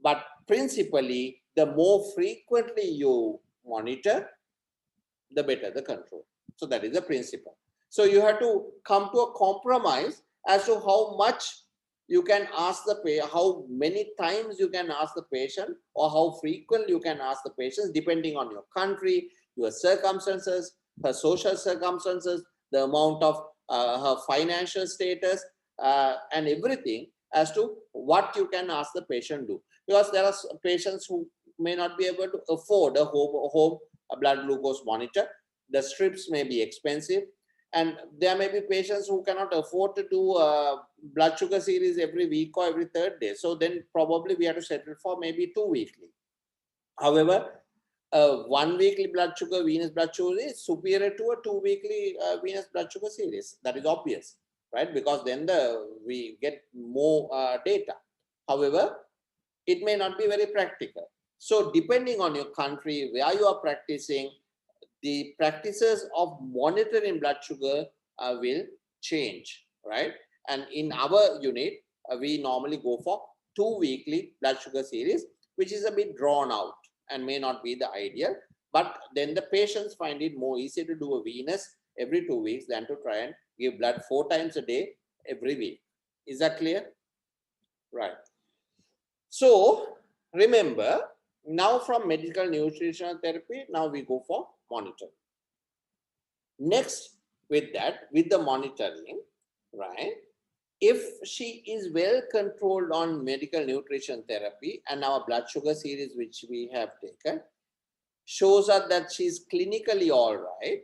but principally, the more frequently you monitor, the better the control. So that is the principle. So you have to come to a compromise as to how much you can ask the patient, how many times you can ask the patient, or how frequently you can ask the patients, depending on your country, your circumstances, her social circumstances, the amount of her financial status, and everything, as to what you can ask the patient do. Because there are patients who may not be able to afford a home blood glucose monitor. The strips may be expensive, and there may be patients who cannot afford to do blood sugar series every week or every third day. So then probably we have to settle for maybe 2 weekly. However, 1 weekly blood sugar, venous blood sugar is superior to a 2 weekly venous blood sugar series. That is obvious, right? Because then we get more data. However, it may not be very practical. So depending on your country, where you are practicing, the practices of monitoring blood sugar will change, right? And in our unit, we normally go for 2 weekly blood sugar series, which is a bit drawn out and may not be the ideal. But then the patients find it more easy to do a venous every 2 weeks than to try and give blood 4 times a day every week. Is that clear? Right. So remember, now from medical nutritional therapy, now we go for monitoring. Next, with that, with the monitoring, right? If she is well controlled on medical nutrition therapy and our blood sugar series, which we have taken, shows us that she's clinically all right,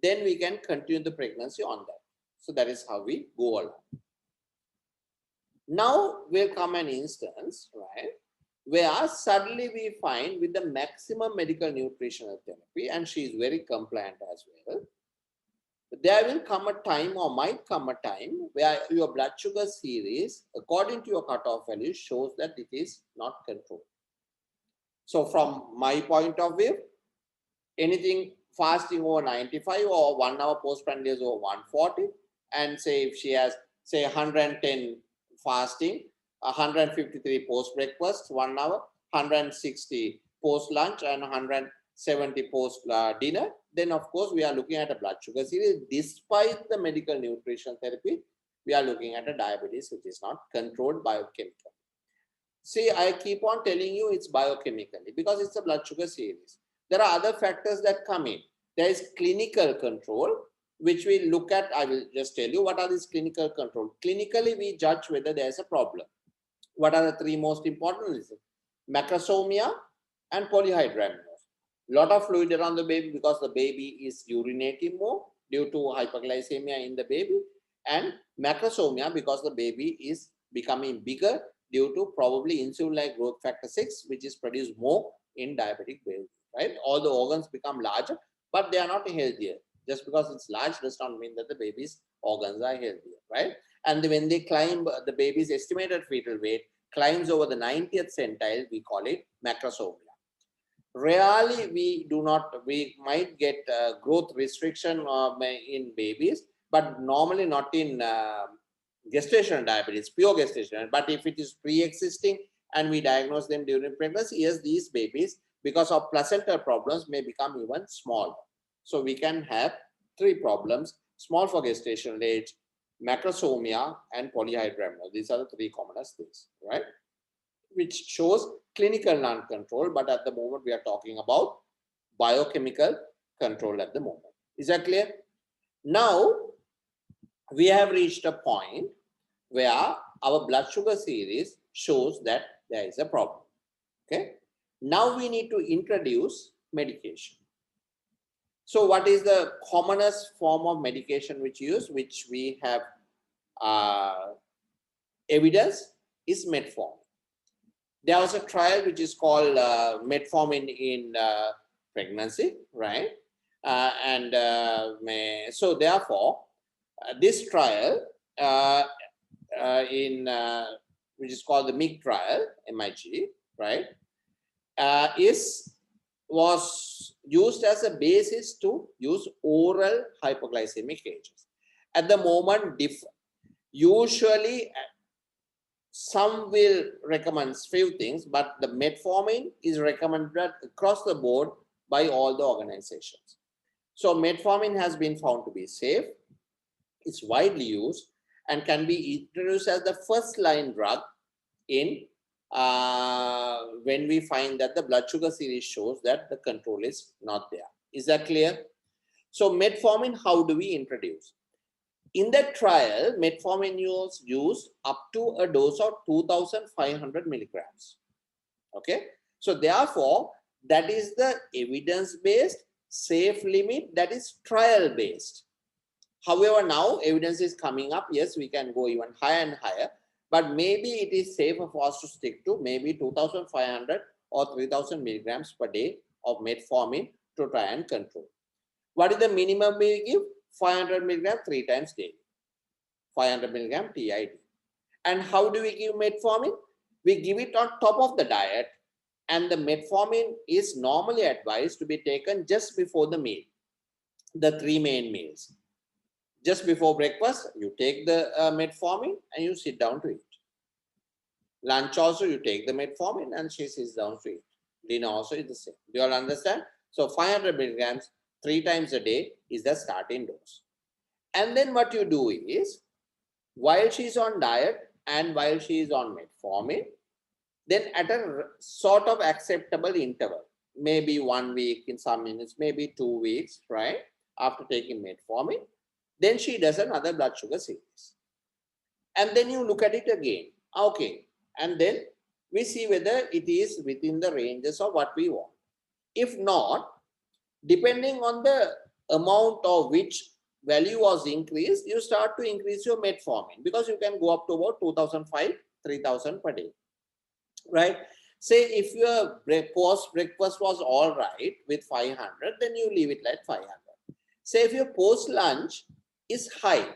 then we can continue the pregnancy on that. So that is how we go along. Now will come an instance, right, where suddenly we find with the maximum medical nutritional therapy, and she is very compliant as well, there will come a time, or might come a time, where your blood sugar series, according to your cutoff value, shows that it is not controlled. So from my point of view, anything fasting over 95 or 1 hour postprandial over 140, and say if she has, say, 110 fasting, 153 post breakfast 1 hour, 160 post lunch, and 170 post dinner, then of course we are looking at a blood sugar series. Despite the medical nutrition therapy, we are looking at a diabetes which is not controlled biochemically. See, I keep on telling you it's biochemically because it's a blood sugar series. There are other factors that come in. There is clinical control, which we look at. I will just tell you what are these clinical control. Clinically, we judge whether there is a problem. What are the 3 most important reasons? Macrosomia and polyhydramnios. Lot of fluid around the baby because the baby is urinating more due to hyperglycemia in the baby, and macrosomia because the baby is becoming bigger due to probably insulin-like growth factor 6, which is produced more in diabetic babies, right? All the organs become larger, but they are not healthier. Just because it's large does not mean that the baby's organs are healthier, right? And when they climb, the baby's estimated fetal weight climbs over the 90th centile, we call it macrosomia. Rarely we might get growth restriction in babies, but normally not in gestational diabetes, pure gestational. But if it is pre-existing and we diagnose them during pregnancy, yes, these babies, because of placental problems, may become even smaller. So we can have 3 problems: small for gestational age, macrosomia, and polyhydramnios. These are the 3 commonest things, right? which shows clinical non-control, but at the moment we are talking about biochemical control at the moment. Is that clear? Now, we have reached a point where our blood sugar series shows that there is a problem. Okay. Now we need to introduce medication. So what is the commonest form of medication which we have evidence is metformin. There was a trial which is called metformin in pregnancy, right? So therefore, this trial which is called the MIG trial, MIG, right, was used as a basis to use oral hypoglycemic agents. At the moment, usually some will recommend few things, but the metformin is recommended across the board by all the organizations. So metformin has been found to be safe. It's widely used and can be introduced as the first line drug in when we find that the blood sugar series shows that the control is not there. Is that clear? So metformin, how do we introduce? In that trial, metformin was used up to a dose of 2,500 milligrams. Okay. So therefore, that is the evidence-based safe limit, that is trial-based. However, now evidence is coming up. Yes, we can go even higher and higher, but maybe it is safer for us to stick to maybe 2,500 or 3,000 milligrams per day of metformin to try and control. What is the minimum we give? 500 milligrams 3 times daily. 500 milligram TID. And how do we give metformin? We give it on top of the diet, and the metformin is normally advised to be taken just before the meal, the 3 main meals. Just before breakfast, you take the metformin and you sit down to eat. Lunch also, you take the metformin and she sits down to eat. Dinner also is the same. Do you all understand? So 500 milligrams 3 times a day is the starting dose. And then what you do is, while she is on diet and while she is on metformin, then at a sort of acceptable interval, maybe 1 week in some minutes, maybe 2 weeks, right? After taking metformin, then she does another blood sugar series. And then you look at it again. Okay. And then we see whether it is within the ranges of what we want. If not, depending on the amount of which value was increased, you start to increase your metformin, because you can go up to about 2,500, 3,000 per day, right? Say if your post-breakfast was all right with 500, then you leave it at 500. Say if your post-lunch is high,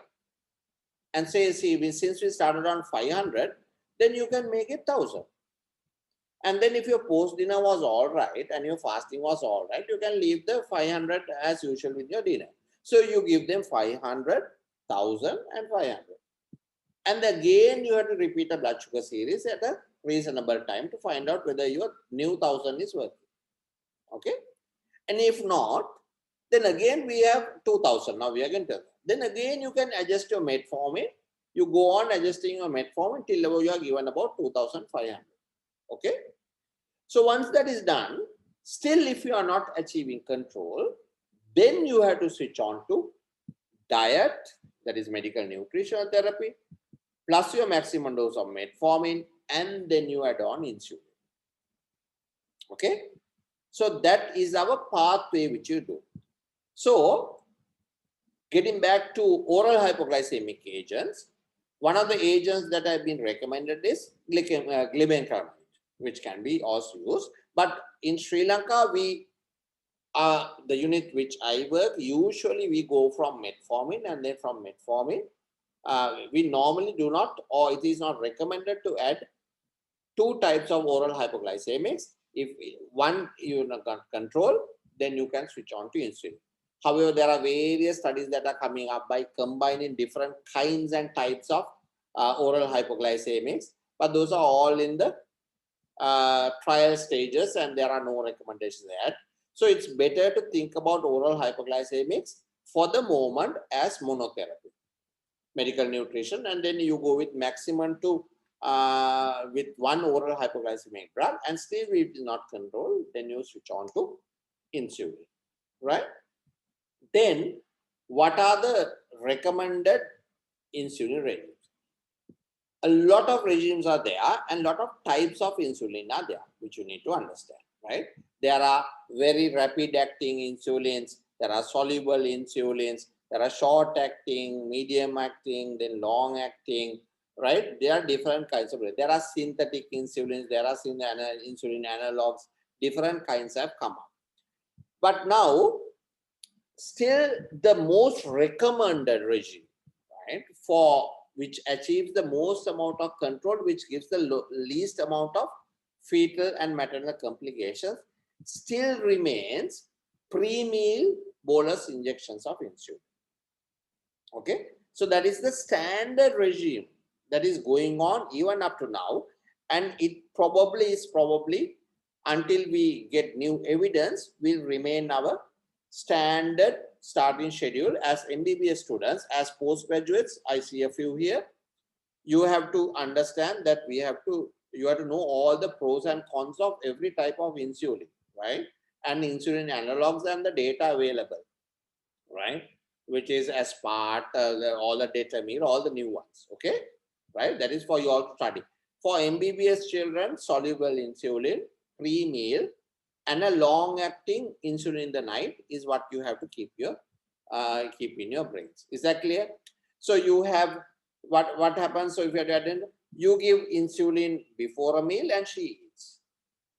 and say, since we started on 500, then you can make it 1,000. And then if your post-dinner was all right and your fasting was all right, you can leave the 500 as usual with your dinner. So you give them 500, 1,000 and 500. And again, you have to repeat the blood sugar series at a reasonable time to find out whether your new 1,000 is working. Okay. And if not, then again we have 2,000. Now we are going to, then again you can adjust your metformin. You go on adjusting your metformin till you are given about 2,500. Okay. So once that is done, still if you are not achieving control, then you have to switch on to diet, that is medical nutritional therapy, plus your maximum dose of metformin, and then you add on insulin. Okay. So that is our pathway which you do. So getting back to oral hypoglycemic agents, one of the agents that have been recommended is glibenclamide, which can be also used. But in Sri Lanka, we the unit which I work, usually we go from metformin, and then from metformin, we normally do not, or it is not recommended to add 2 types of oral hypoglycemics. If one you control, then you can switch on to insulin. However, there are various studies that are coming up by combining different kinds and types of oral hypoglycemics, but those are all in the trial stages and there are no recommendations yet. So it's better to think about oral hypoglycemics for the moment as monotherapy, medical nutrition, and then you go with maximum to with one oral hypoglycemic drug and still we will not control, then you switch on to insulin, right? Then what are the recommended insulin regimes? A lot of regimes are there and lot of types of insulin are there, which you need to understand, right? There are very rapid acting insulins, there are soluble insulins, there are short acting, medium acting, then long acting, right? There are different kinds of, there are synthetic insulins, there are insulin analogs, different kinds have come up. But now, still the most recommended regime, right, for which achieves the most amount of control, which gives the least amount of fetal and maternal complications, still remains pre-meal bolus injections of insulin. Okay, so that is the standard regime that is going on even up to now, and it probably until we get new evidence will remain our standard starting schedule as MBBS students. As postgraduates, I see a few here. You have to understand that you have to know all the pros and cons of every type of insulin, right? And insulin analogs and the data available, right? Which is as part all the data meal, all the new ones, okay? Right? That is for you all to study. For MBBS children, soluble insulin, pre-meal, and a long-acting insulin in the night is what you have to keep in your brains. Is that clear? So you have what happens. So if you give insulin before a meal and she eats,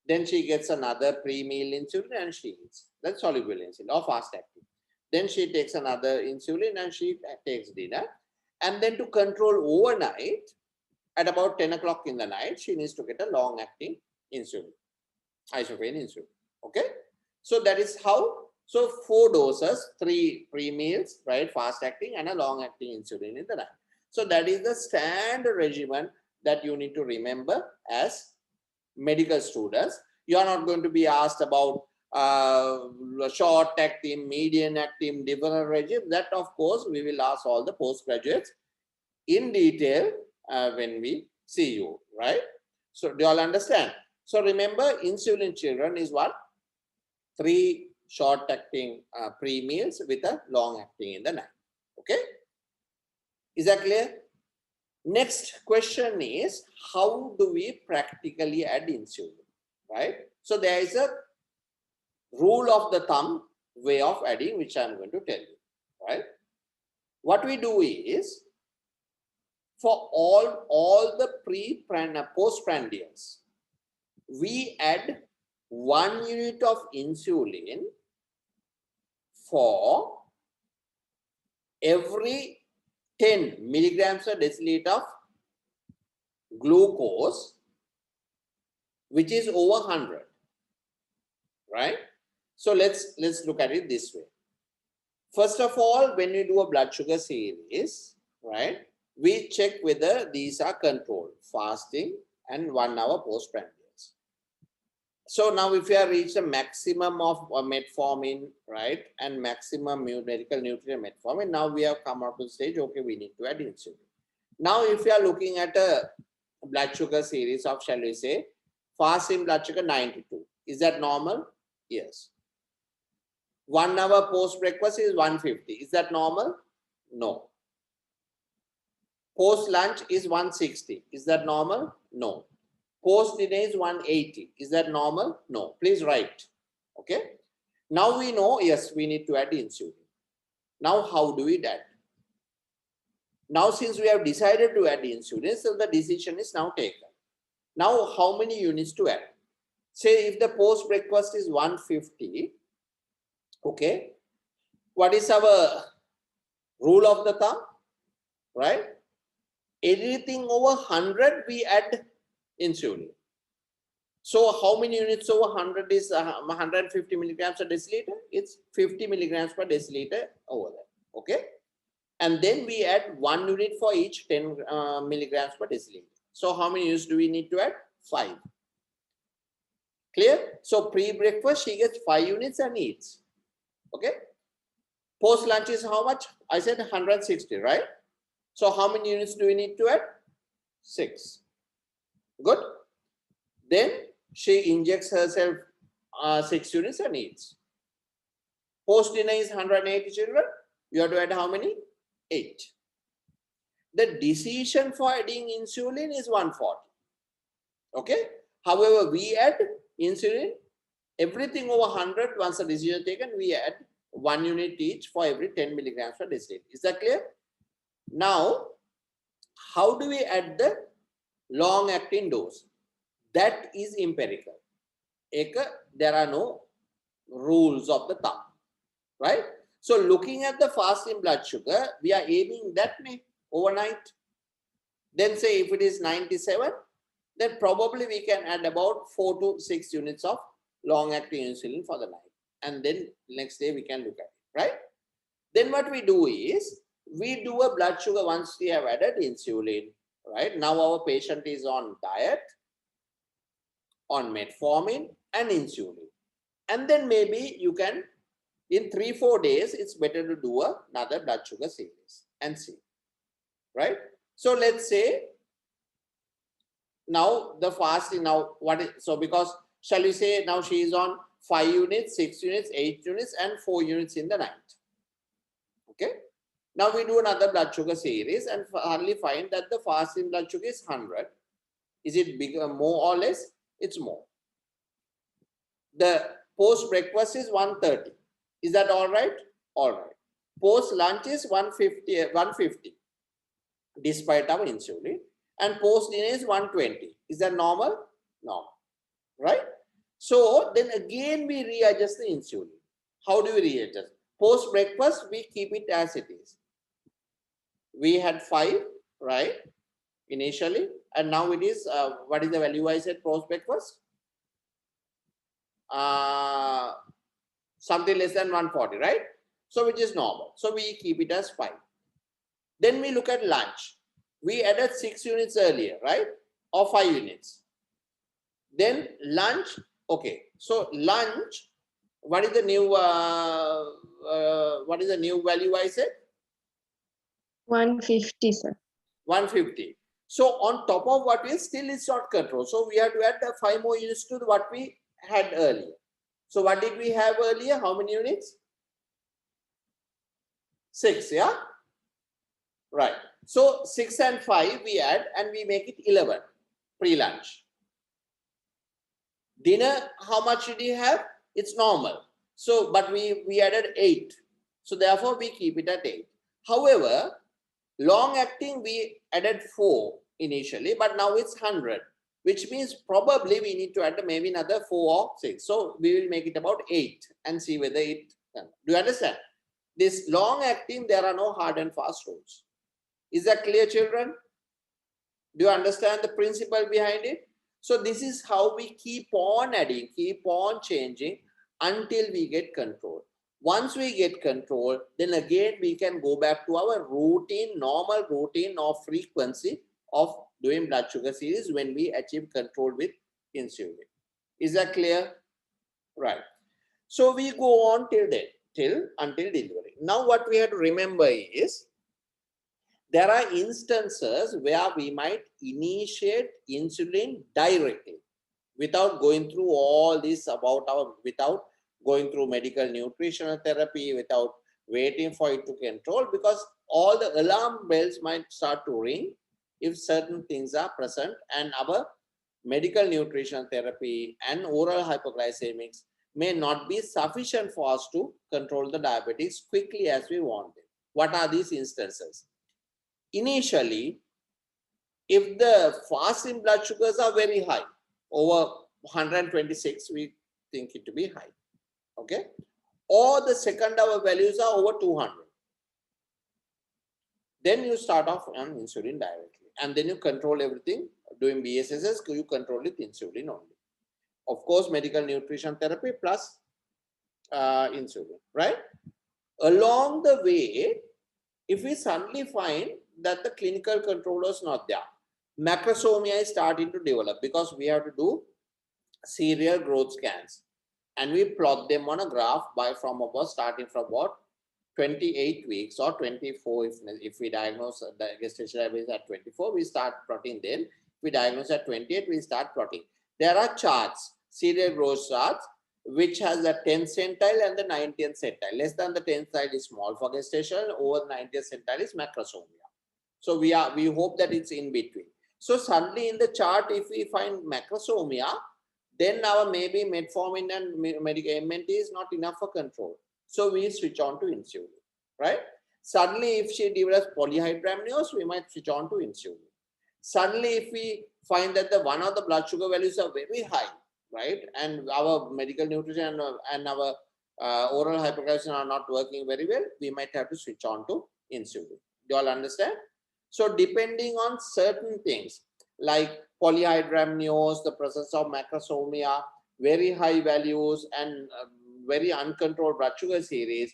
then she gets another pre-meal insulin and she eats. That's soluble insulin or fast-acting. Then she takes another insulin and she takes dinner. And then to control overnight, at about 10 o'clock in the night, she needs to get a long-acting insulin, isoprene insulin. Okay, so that is how. So 4 doses, 3 pre-meals, right, fast acting and a long acting insulin in the night. So that is the standard regimen that you need to remember as medical students. You are not going to be asked about short acting, median acting, different regime. That of course we will ask all the postgraduates in detail when we see you, right? So do you all understand? So remember, insulin children is what? 3 short-acting pre-meals with a long-acting in the night. Okay? Is that clear? Next question is, how do we practically add insulin? Right? So there is a rule of the thumb way of adding, which I'm going to tell you. Right? What we do is, for all the postprandials, we add 1 unit of insulin for every 10 milligrams per deciliter of glucose, which is over 100, right? So let's look at it this way. First of all, when you do a blood sugar series, right, we check whether these are controlled, fasting and 1 hour postprandial. So now if you have reached a maximum of metformin, right, and maximum medical nutrient metformin, now we have come up to the stage, okay, we need to add insulin. Now if you are looking at a blood sugar series of, shall we say, fasting blood sugar 92, is that normal? Yes. 1 hour post breakfast is 150, is that normal? No. Post lunch is 160, is that normal? No. Post dinner is 180. Is that normal? No. Please write. Okay. Now we know, yes, we need to add insulin. Now, how do we add? Now, since we have decided to add insulin, so the decision is now taken. Now, how many units to add? Say if the post breakfast is 150, okay, what is our rule of the thumb? Right? Anything over 100, we add insulin. So how many units over 100 is 150 milligrams per deciliter? It's 50 milligrams per deciliter over there. Okay. And then we add 1 unit for each 10 milligrams per deciliter. So how many units do we need to add? 5. Clear? So pre-breakfast, she gets 5 units and eats. Okay. Post lunch is how much? I said 160, right? So how many units do we need to add? 6. Good. Then she injects herself 6 units and eats. Post dinner is 180 children. You have to add how many? 8. The decision for adding insulin is 140. Okay. However, we add insulin, everything over 100, once the decision is taken, we add 1 unit each for every 10 milligrams per deciliter. Is that clear? Now, how do we add the long-acting dose? That is empirical. There are no rules of the thumb, right? So looking at the fasting blood sugar, we are aiming that overnight. Then say if it is 97, then probably we can add about 4 to 6 units of long-acting insulin for the night. And then next day we can look at it, right? Then what we do is, we do a blood sugar once we have added insulin, right? Now our patient is on diet, on metformin and insulin. And then maybe you can, in 3-4 days, it's better to do another blood sugar series and see, right? So let's say now the fasting, now what is, so because shall we say now she is on 5 units, 6 units, 8 units and 4 units in the night. Okay. Now we do another blood sugar series and hardly find that the fasting blood sugar is 100. Is it bigger, more or less? It's more. The post breakfast is 130. Is that all right? All right. Post lunch is 150 despite our insulin. And post dinner is 120. Is that normal? Normal. Right? So then again we readjust the insulin. How do we readjust? Post breakfast, we keep it as it is. We had 5, right? Initially, and now it is, what is the value I said post breakfast? Something less than 140, right? So which is normal. So we keep it as 5. Then we look at lunch. We added 6 units earlier, right? Or 5 units. Then lunch, okay. So lunch, what is the new value I said? 150, sir. 150. So on top of what is still it's not controlled. So we have to add 5 more units to what we had earlier. So what did we have earlier? How many units? 6, yeah? Right. So 6 and 5 we add and we make it 11 pre-lunch. Dinner, how much did you have? It's normal. So, but we added 8. So therefore we keep it at 8. However, long acting we added 4 initially, but now it's 100, which means probably we need to add maybe another 4 or 6. So we will make it about 8 and see whether it can. Do you understand? This long acting, there are no hard and fast rules. Is that clear, children? Do you understand the principle behind it? So this is how we keep on adding, keep on changing until we get control. Once we get control, then again we can go back to our routine, normal routine of frequency of doing blood sugar series when we achieve control with insulin. Is that clear? Right. So we go on till until delivery. Now what we have to remember is, there are instances where we might initiate insulin directly without going through all this without going through medical nutritional therapy, without waiting for it to control, because all the alarm bells might start to ring if certain things are present, and our medical nutritional therapy and oral hypoglycemics may not be sufficient for us to control the diabetes quickly as we want it. What are these instances? Initially, if the fasting blood sugars are very high, over 126, we think it to be high, okay? Or the second hour values are over 200. Then you start off on insulin directly, and then you control everything. Doing BSSS, you control it insulin only. Of course, medical nutrition therapy plus insulin, right? Along the way, if we suddenly find that the clinical controller is not there, macrosomia is starting to develop, because we have to do serial growth scans and we plot them on a graph from about starting from about 28 weeks or 24 if we diagnose the gestational diabetes at 24, we start plotting them. we diagnose at 28, we start plotting. There are charts, serial growth charts, which has the 10th centile and the 90th centile. Less than the 10th centile is small for gestation, over 90th centile is macrosomia. So we hope that it's in between. So suddenly in the chart, if we find macrosomia, then our maybe metformin and medical MNT is not enough for control. So we switch on to insulin, right? Suddenly, if she develops polyhydramnios, we might switch on to insulin. Suddenly, if we find that the one of the blood sugar values are very high, right, and our medical nutrition and our oral hyperglycemia are not working very well, we might have to switch on to insulin. Do you all understand? So depending on certain things like polyhydramnios, the presence of macrosomia, very high values and very uncontrolled blood sugar series,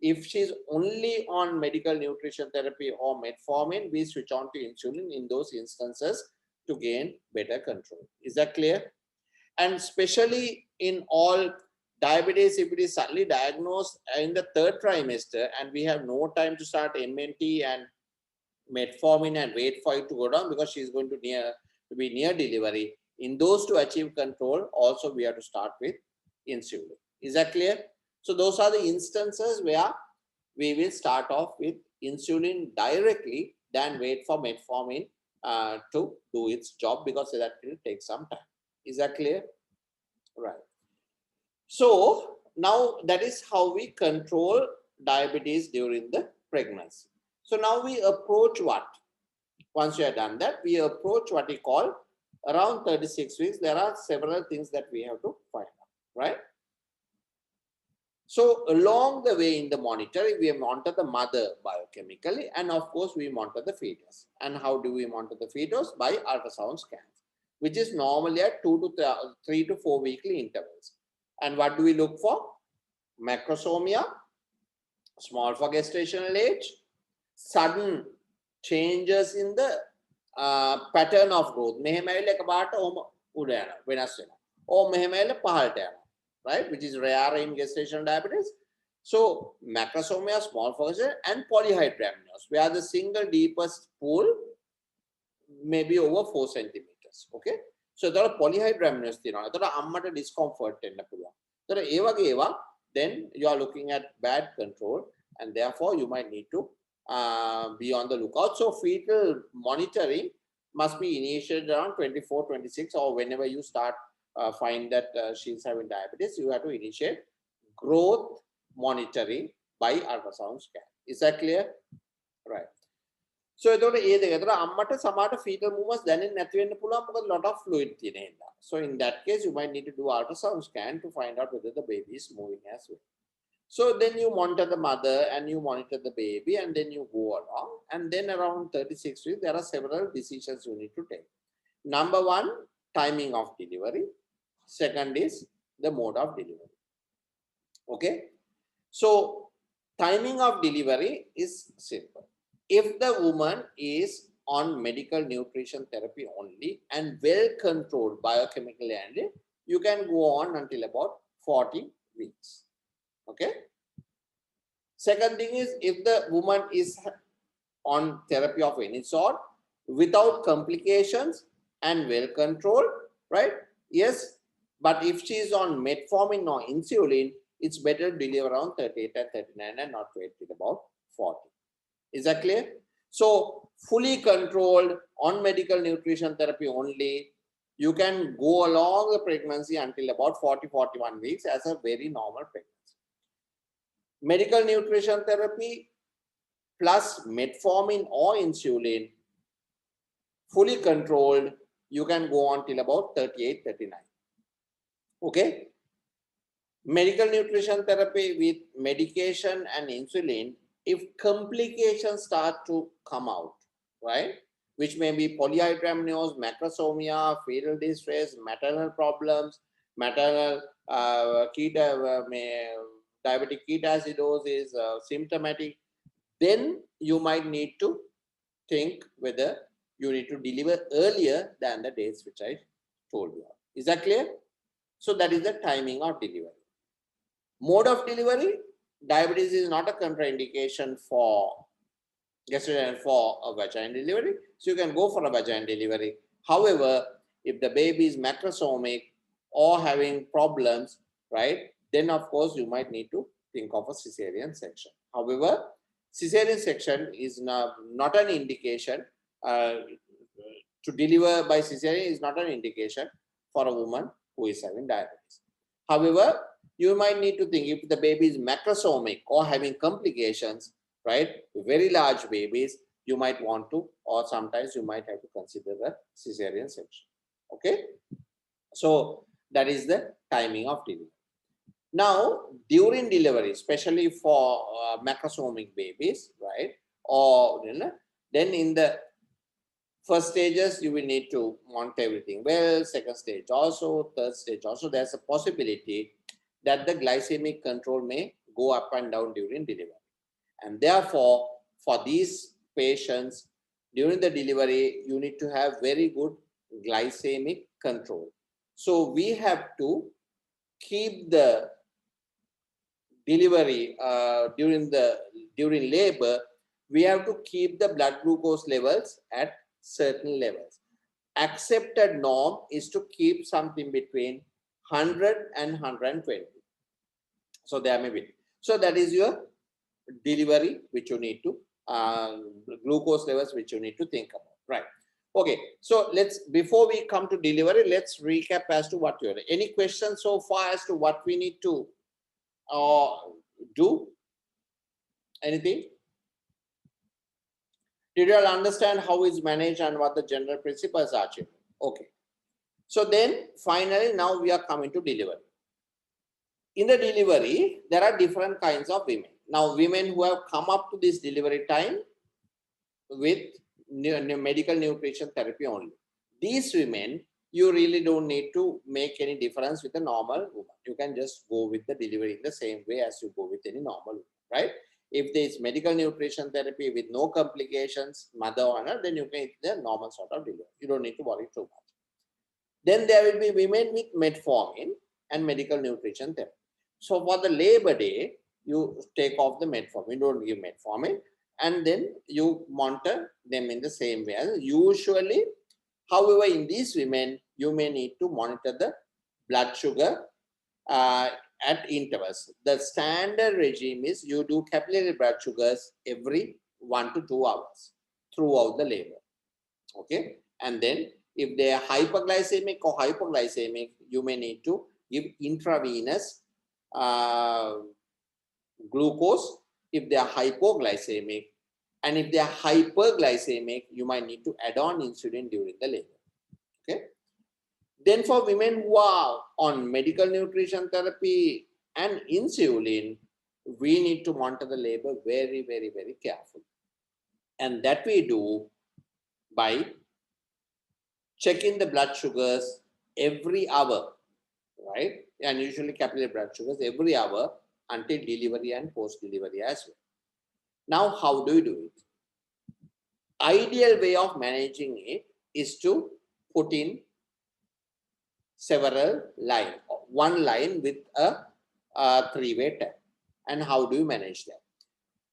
if she's only on medical nutrition therapy or metformin, we switch on to insulin in those instances to gain better control. Is that clear? And especially in all diabetes, if it is suddenly diagnosed in the 3rd trimester and we have no time to start MNT and metformin and wait for it to go down because she's going to be near delivery, in those to achieve control, also we have to start with insulin. Is that clear? So those are the instances where we will start off with insulin directly than wait for metformin to do its job, because that will take some time. Is that clear? Right. So now that is how we control diabetes during the pregnancy. So now we approach what? Once you have done that, we approach what we call around 36 weeks. There are several things that we have to find out, right? So along the way in the monitoring, we monitor the mother biochemically, and of course we monitor the fetus. And how do we monitor the fetus? By ultrasound scans, which is normally at 3 to 4 weekly intervals. And what do we look for? Macrosomia, small for gestational age, sudden changes in the pattern of growth. Right, which is rare in gestational diabetes. So macrosomia, small for gestation, and polyhydramnios, where the single deepest pool may be over 4 centimeters. Okay, so there are polyhydramnios. There are discomfort. Then you are looking at bad control, and therefore you might need to be on the lookout. So fetal monitoring must be initiated around 24, 26, or whenever you start find that she's having diabetes, you have to initiate growth monitoring by ultrasound scan. Is that clear? Right. So fetal movements then in a lot of fluid. So in that case, you might need to do ultrasound scan to find out whether the baby is moving as well. So then you monitor the mother and you monitor the baby, and then you go along. And then around 36 weeks, there are several decisions you need to take. Number one, timing of delivery. Second is the mode of delivery. Okay. So timing of delivery is simple. If the woman is on medical nutrition therapy only and well controlled biochemically, and you can go on until about 40 weeks. Okay. Second thing is, if the woman is on therapy of any sort without complications and well controlled, right? Yes. But if she is on metformin or insulin, it's better to deliver around 38 and 39 and not wait till about 40. Is that clear? So fully controlled on medical nutrition therapy only, you can go along the pregnancy until about 40, 41 weeks as a very normal pregnancy. Medical nutrition therapy plus metformin or insulin, fully controlled, you can go on till about 38, 39. Okay. Medical nutrition therapy with medication and insulin, if complications start to come out, right, which may be polyhydramnios, macrosomia, fetal distress, maternal problems, maternal diabetic ketoacidosis, symptomatic, then you might need to think whether you need to deliver earlier than the dates which I told you. Is that clear? So that is the timing of delivery. Mode of delivery, diabetes is not a contraindication for gestation for a vaginal delivery. So you can go for a vaginal delivery. However, if the baby is macrosomic or having problems, right, then of course you might need to think of a cesarean section. However, cesarean section is not an indication to deliver by cesarean is not an indication for a woman who is having diabetes. However, you might need to think if the baby is macrosomic or having complications, right, very large babies, you might want to, or sometimes you might have to consider a cesarean section. Okay, so that is the timing of delivery. Now, during delivery, especially for macrosomic babies, right, or then in the first stages, you will need to monitor everything well. Second stage also, third stage also, there's a possibility that the glycemic control may go up and down during delivery. And therefore, for these patients, during the delivery, you need to have very good glycemic control. So we have to keep the delivery during labor, we have to keep the blood glucose levels at certain levels. Accepted norm is to keep something between 100 and 120. So there may be. So that is your delivery, which you need to glucose levels, which you need to think about, right? Okay, so before we come to delivery, let's recap as to what you're. Any questions so far as to what we need to do? Anything? Did you all understand how it's managed and what the general principles are? Okay. So then finally, now we are coming to delivery. In the delivery, there are different kinds of women. Now, women who have come up to this delivery time with medical nutrition therapy only. These women, you really don't need to make any difference with a normal woman. You can just go with the delivery in the same way as you go with any normal woman, right? If there is medical nutrition therapy with no complications, mother or not, then you can eat the normal sort of delivery. You don't need to worry too much. Then there will be women with metformin and medical nutrition therapy. So for the labor day, you take off the metformin, you don't give metformin, and then you monitor them in the same way as usually. However, in these women, you may need to monitor the blood sugar at intervals. The standard regime is you do capillary blood sugars every 1 to 2 hours throughout the labor. Okay, and then if they are hyperglycemic or hypoglycemic, you may need to give intravenous glucose if they are hypoglycemic, and if they are hyperglycemic, you might need to add on insulin during the labor. Okay. Then for women who are on medical nutrition therapy and insulin, we need to monitor the labor very, very, very carefully. And that we do by checking the blood sugars every hour, right? And usually capillary blood sugars every hour until delivery and post-delivery as well. Now, how do you do it? Ideal way of managing it is to put in several lines, one line with a three-way tab. And how do you manage that?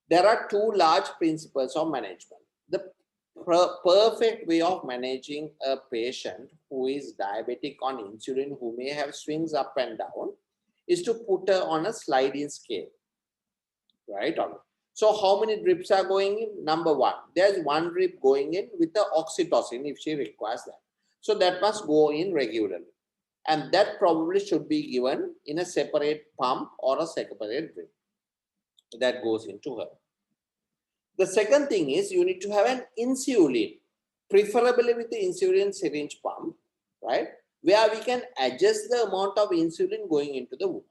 There are two large principles of management. The perfect way of managing a patient who is diabetic on insulin, who may have swings up and down, is to put her on a sliding scale, right? So how many drips are going in? Number one, there's one drip going in with the oxytocin if she requires that. So that must go in regularly. And that probably should be given in a separate pump or a separate drip that goes into her. The second thing is you need to have an insulin, preferably with the insulin syringe pump, right? Where we can adjust the amount of insulin going into the woman,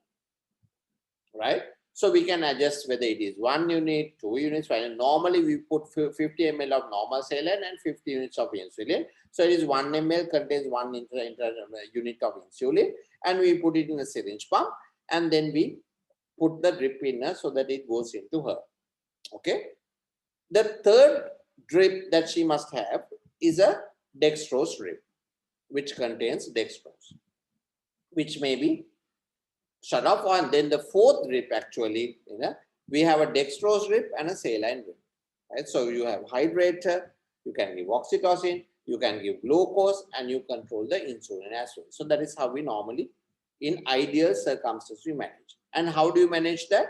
right? So we can adjust whether it is 1 unit, 2 units. Normally we put 50 ml of normal saline and 50 units of insulin. So it is 1 ml contains 1 unit of insulin, and we put it in a syringe pump, and then we put the drip in her so that it goes into her. Okay. The third drip that she must have is a dextrose drip, which contains dextrose, which may be shut off. And then the fourth drip, actually, we have a dextrose drip and a saline drip, right? So you have hydrator, you can give oxytocin, you can give glucose, and you control the insulin as well. So that is how we normally, in ideal circumstances, we manage. And how do you manage that?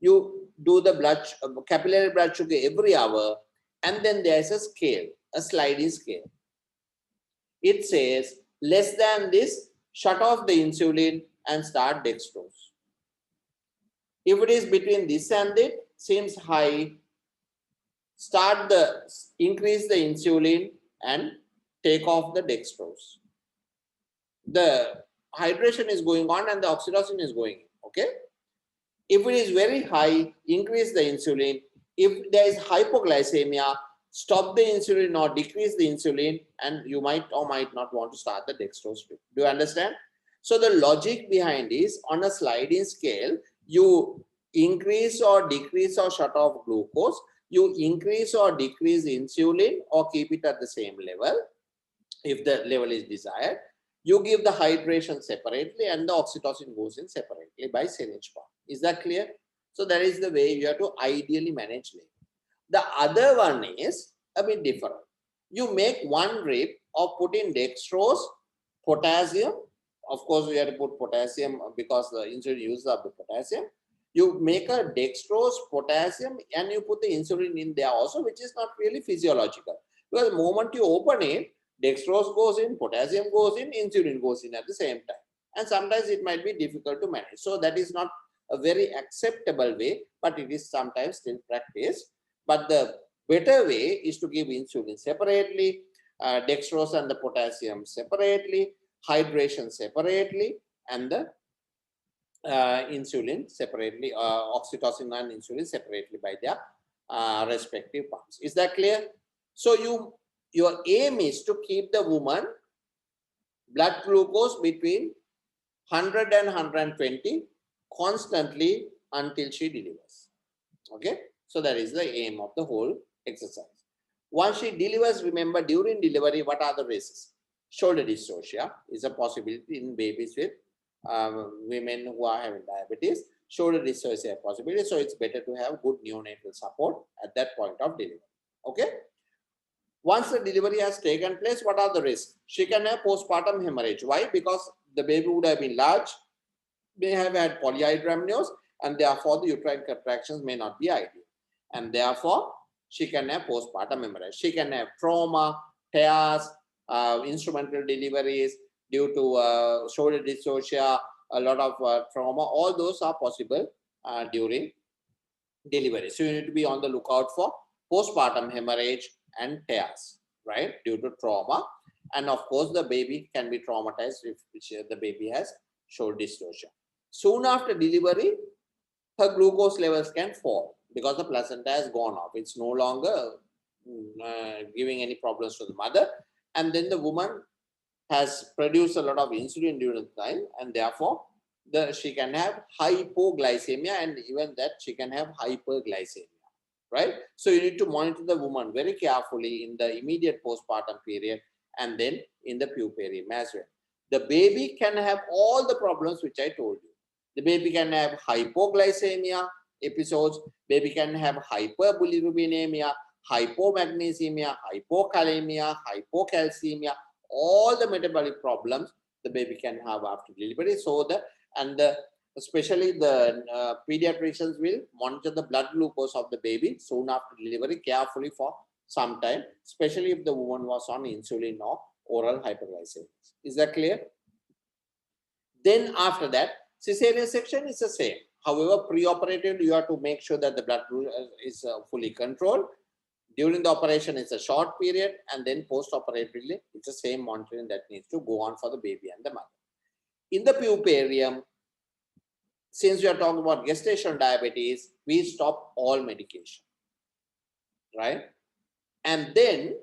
You do the capillary blood sugar every hour, and then there's a scale, a sliding scale. It says less than this, shut off the insulin and start dextrose. If it is between this and it seems high, increase the insulin and take off the dextrose. The hydration is going on and the oxytocin is going in, okay? If it is very high, increase the insulin. If there is hypoglycemia, stop the insulin or decrease the insulin, and you might or might not want to start the dextrose strip. Do you understand? So the logic behind is, on a sliding scale, you increase or decrease or shut off glucose, you increase or decrease insulin or keep it at the same level if the level is desired. You give the hydration separately and the oxytocin goes in separately by syringe pump. Is that clear? So that is the way you have to ideally manage labor. The other one is a bit different. You make one drip of putting dextrose, potassium. Of course, we have to put potassium because the insulin uses up the potassium. You make a dextrose, potassium, and you put the insulin in there also, which is not really physiological. Because the moment you open it, dextrose goes in, potassium goes in, insulin goes in at the same time. And sometimes it might be difficult to manage. So that is not a very acceptable way, but it is sometimes still practiced. But the better way is to give insulin separately, dextrose and the potassium separately, hydration separately, and the insulin separately, oxytocin and insulin separately by their respective pumps. Is that clear? So your aim is to keep the woman blood glucose between 100 and 120 constantly until she delivers. Okay, so that is the aim of the whole exercise. Once she delivers, remember, during delivery, what are the risks? Shoulder dystocia is a possibility in babies with women who are having diabetes. Shoulder dystocia is a possibility, so it's better to have good neonatal support at that point of delivery. Okay. Once the delivery has taken place, what are the risks? She can have postpartum hemorrhage. Why? Because the baby would have been large, may have had polyhydramnios, and therefore the uterine contractions may not be ideal. And therefore, she can have postpartum hemorrhage. She can have trauma, tears, instrumental deliveries due to shoulder dystocia, a lot of trauma. All those are possible during delivery. So you need to be on the lookout for postpartum hemorrhage and tears, right, due to trauma. And of course, the baby can be traumatized if the baby has shoulder dystocia. Soon after delivery, her glucose levels can fall because the placenta has gone off. It's no longer giving any problems to the mother. And then the woman has produced a lot of insulin during the time, and therefore she can have hypoglycemia, and even that she can have hyperglycemia. Right? So you need to monitor the woman very carefully in the immediate postpartum period and then in the puerperium as well. The baby can have all the problems which I told you. The baby can have hypoglycemia episodes, baby can have hyperbilirubinemia, hypomagnesemia, hypokalemia, hypocalcemia, all the metabolic problems the baby can have after delivery. So especially the pediatricians will monitor the blood glucose of the baby soon after delivery carefully for some time, especially if the woman was on insulin or oral hyperglycemia. Is that clear? Then after that, cesarean section is the same. However, pre-operative, you have to make sure that the blood is fully controlled. During the operation, it's a short period, and then post-operatively, it's the same monitoring that needs to go on for the baby and the mother. In the puerperium, since we are talking about gestational diabetes, we stop all medication, right? And then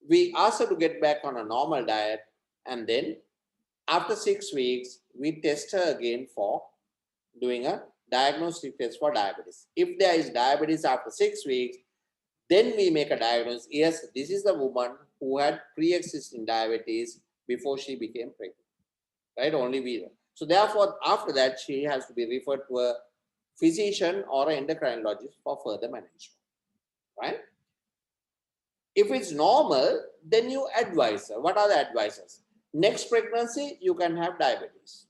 we ask her to get back on a normal diet, and then after 6 weeks, we test her again for doing a diagnostic test for diabetes. If there is diabetes after 6 weeks, then we make a diagnosis. Yes, this is the woman who had pre-existing diabetes before she became pregnant, right? Only we know. So therefore, after that, she has to be referred to a physician or an endocrinologist for further management, right? If it's normal, then you advise her. What are the advices? Next pregnancy, you can have diabetes.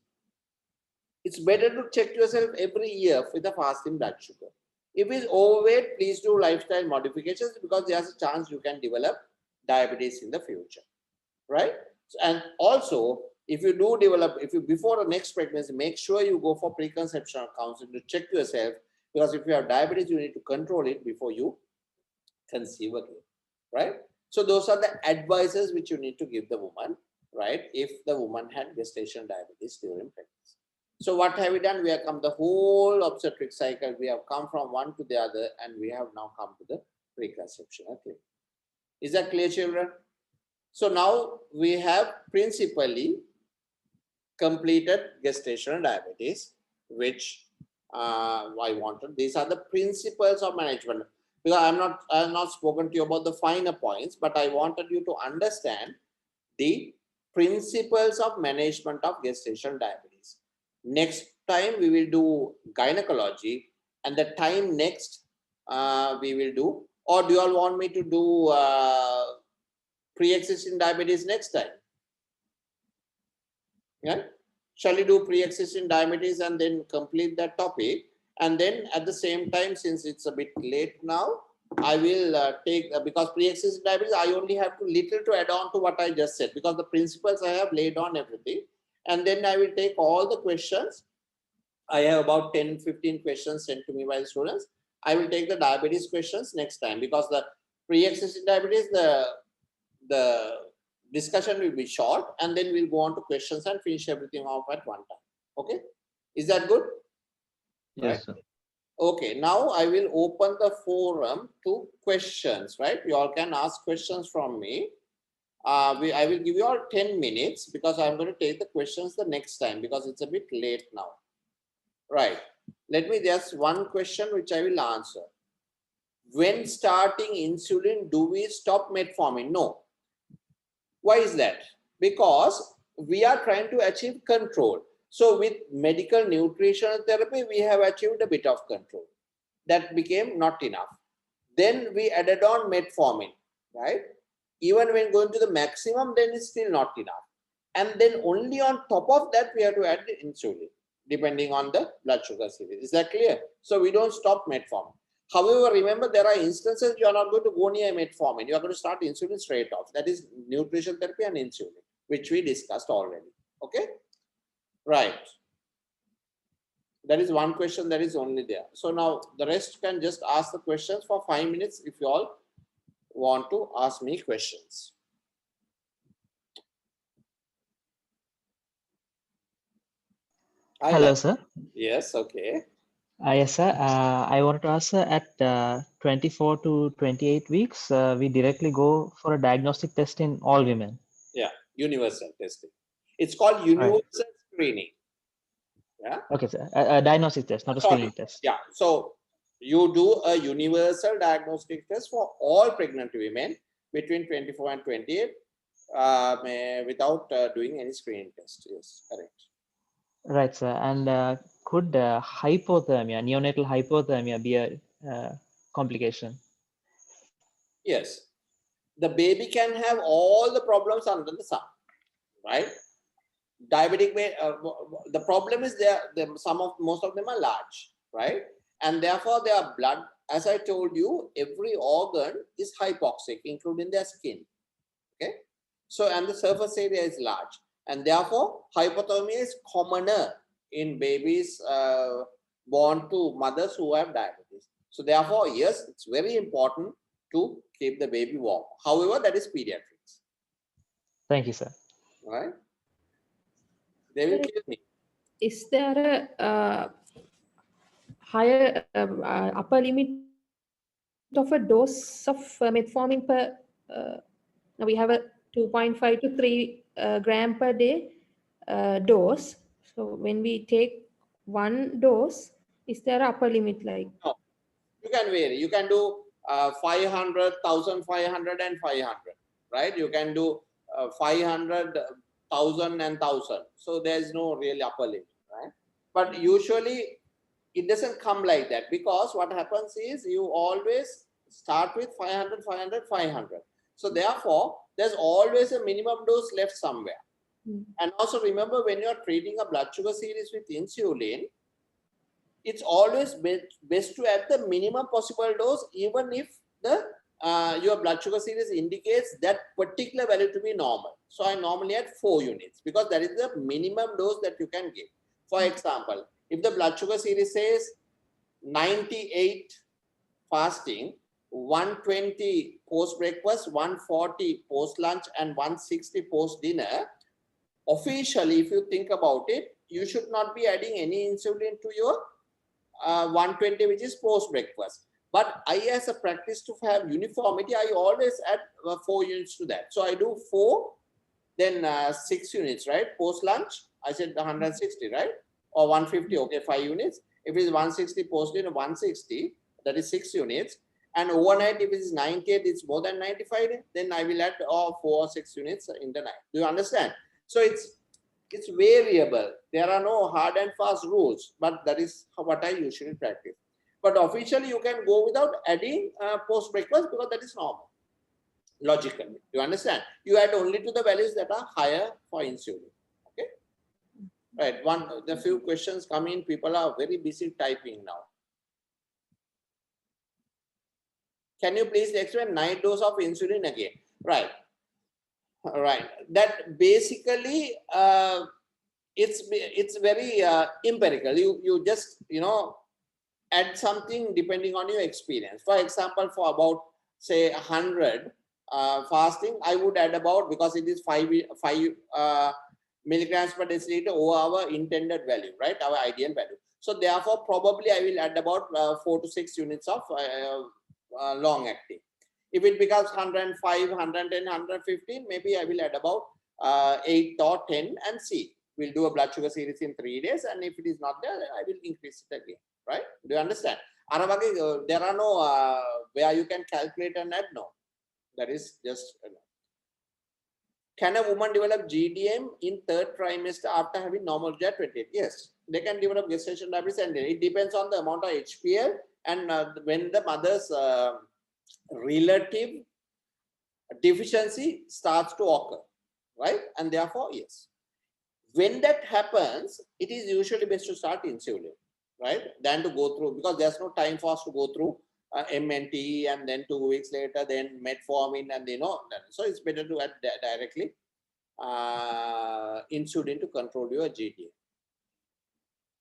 It's better to check yourself every year with a fasting blood sugar. If it's overweight, please do lifestyle modifications because there's a chance you can develop diabetes in the future, right? And also, if you do develop, if you before the next pregnancy, make sure you go for preconception counseling to check yourself, because if you have diabetes, you need to control it before you conceive again, right? So those are the advices which you need to give the woman, right? If the woman had gestational diabetes during pregnancy. So what have we done? We have come the whole obstetric cycle. We have come from one to the other, and we have now come to the preconceptional clinic. Is that clear, children? So now we have principally completed gestational diabetes, which I wanted. These are the principles of management. Because I have not spoken to you about the finer points, but I wanted you to understand the principles of management of gestational diabetes. Next time we will do gynecology, and the time next we will do, or do you all want me to do pre-existing diabetes next time? Yeah, shall we do pre-existing diabetes and then complete that topic? And then at the same time, since it's a bit late now, I will take, because pre-existing diabetes, I only have to little to add on to what I just said, because the principles I have laid on everything. And then I will take all the questions. I have about 10-15 questions sent to me by the students. I will take the diabetes questions next time, because the pre-existing diabetes, the discussion will be short, and then we'll go on to questions and finish everything off at one time. Okay, is that good? Yes, right, sir. Okay, now I will open the forum to questions, right? You all can ask questions from me. I will give you all 10 minutes because I'm going to take the questions the next time because it's a bit late now. Right, let me just one question which I will answer. When starting insulin, do we stop metformin? No. Why is that? Because we are trying to achieve control. So with medical nutritional therapy, we have achieved a bit of control. That became not enough. Then we added on metformin, right? Even when going to the maximum, then it's still not enough. And then only on top of that, we have to add the insulin, depending on the blood sugar series. Is that clear? So we don't stop metformin. However, remember, there are instances you are not going to go near metformin. You are going to start insulin straight off. That is nutrition therapy and insulin, which we discussed already. Okay? Right. That is one question that is only there. So now the rest can just ask the questions for 5 minutes if you all want to ask me questions. Hello, sir. Yes, okay. Yes, sir. I wanted to ask, sir, at 24 to 28 weeks, we directly go for a diagnostic test in all women. Yeah, universal testing. It's called universal screening. Yeah. Okay, sir. A diagnostic test, not a screening test. Yeah. So you do a universal diagnostic test for all pregnant women between 24 and 28 without doing any screening test. Yes, correct. Right, sir. And could hypothermia, neonatal hypothermia, be a complication? Yes. The baby can have all the problems under the sun, right? Diabetic, the problem is most of them are large, right? And therefore their blood, as I told you, every organ is hypoxic, including their skin. Okay. So, and the surface area is large, and therefore hypothermia is commoner in babies born to mothers who have diabetes. So therefore, yes, it's very important to keep the baby warm. However, that is pediatrics. Thank you, sir. All right. They will kill me. Is there a higher upper limit of a dose of metformin per? Now we have a 2.5 to 3 gram per day dose. So when we take one dose, is there an upper limit like? No, you can vary. You can do 500, 1,500 and 500, right? You can do 500, 1,000 and 1,000. So there's no real upper limit, right? But usually it doesn't come like that, because what happens is you always start with 500, 500, 500. So therefore, there's always a minimum dose left somewhere. And also remember, when you're treating a blood sugar series with insulin, it's always best to add the minimum possible dose, even if the your blood sugar series indicates that particular value to be normal. So I normally add 4 units because that is the minimum dose that you can give. For example, if the blood sugar series says 98 fasting, 120 post breakfast, 140 post lunch, and 160 post dinner, officially, if you think about it, you should not be adding any insulin to your 120, which is post breakfast. But I, as a practice to have uniformity, I always add 4 units to that. So I do 4, then 6 units, right? Post lunch, I said 160, right? Or 150, okay, 5 units. If it is 160 post dinner, 160, that is 6 units. And overnight, if it is 98, it's more than 95, then I will add 4 or 6 units in the night. Do you understand? So it's variable. There are no hard and fast rules, but that is what I usually practice. But officially, you can go without adding post breakfast because that is normal. Logically, you understand? You add only to the values that are higher for insulin. Okay, right? The few questions come in. People are very busy typing now. Can you please explain night dose of insulin again? Right. All right. That basically it's very empirical. You just add something depending on your experience. For example, for about say 100 fasting, I would add about, because it is 5 milligrams per deciliter over our intended value, right? Our ideal value. So therefore, probably I will add about 4 to 6 units of long acting. If it becomes 105, 110, 115, maybe I will add about 8 or 10 and see. We'll do a blood sugar series in 3 days, and if it is not there, I will increase it again. Right? Do you understand? There are no where you can calculate and add. No, that is just. Can a woman develop GDM in 3rd trimester after having normal at 28? Yes, they can develop gestational diabetes, and it depends on the amount of HPL and when the mother's relative deficiency starts to occur, right? And therefore, yes. When that happens, it is usually best to start insulin, right? Than to go through, because there's no time for us to go through MNT and then 2 weeks later, then metformin, and so it's better to add directly insulin to control your GDM.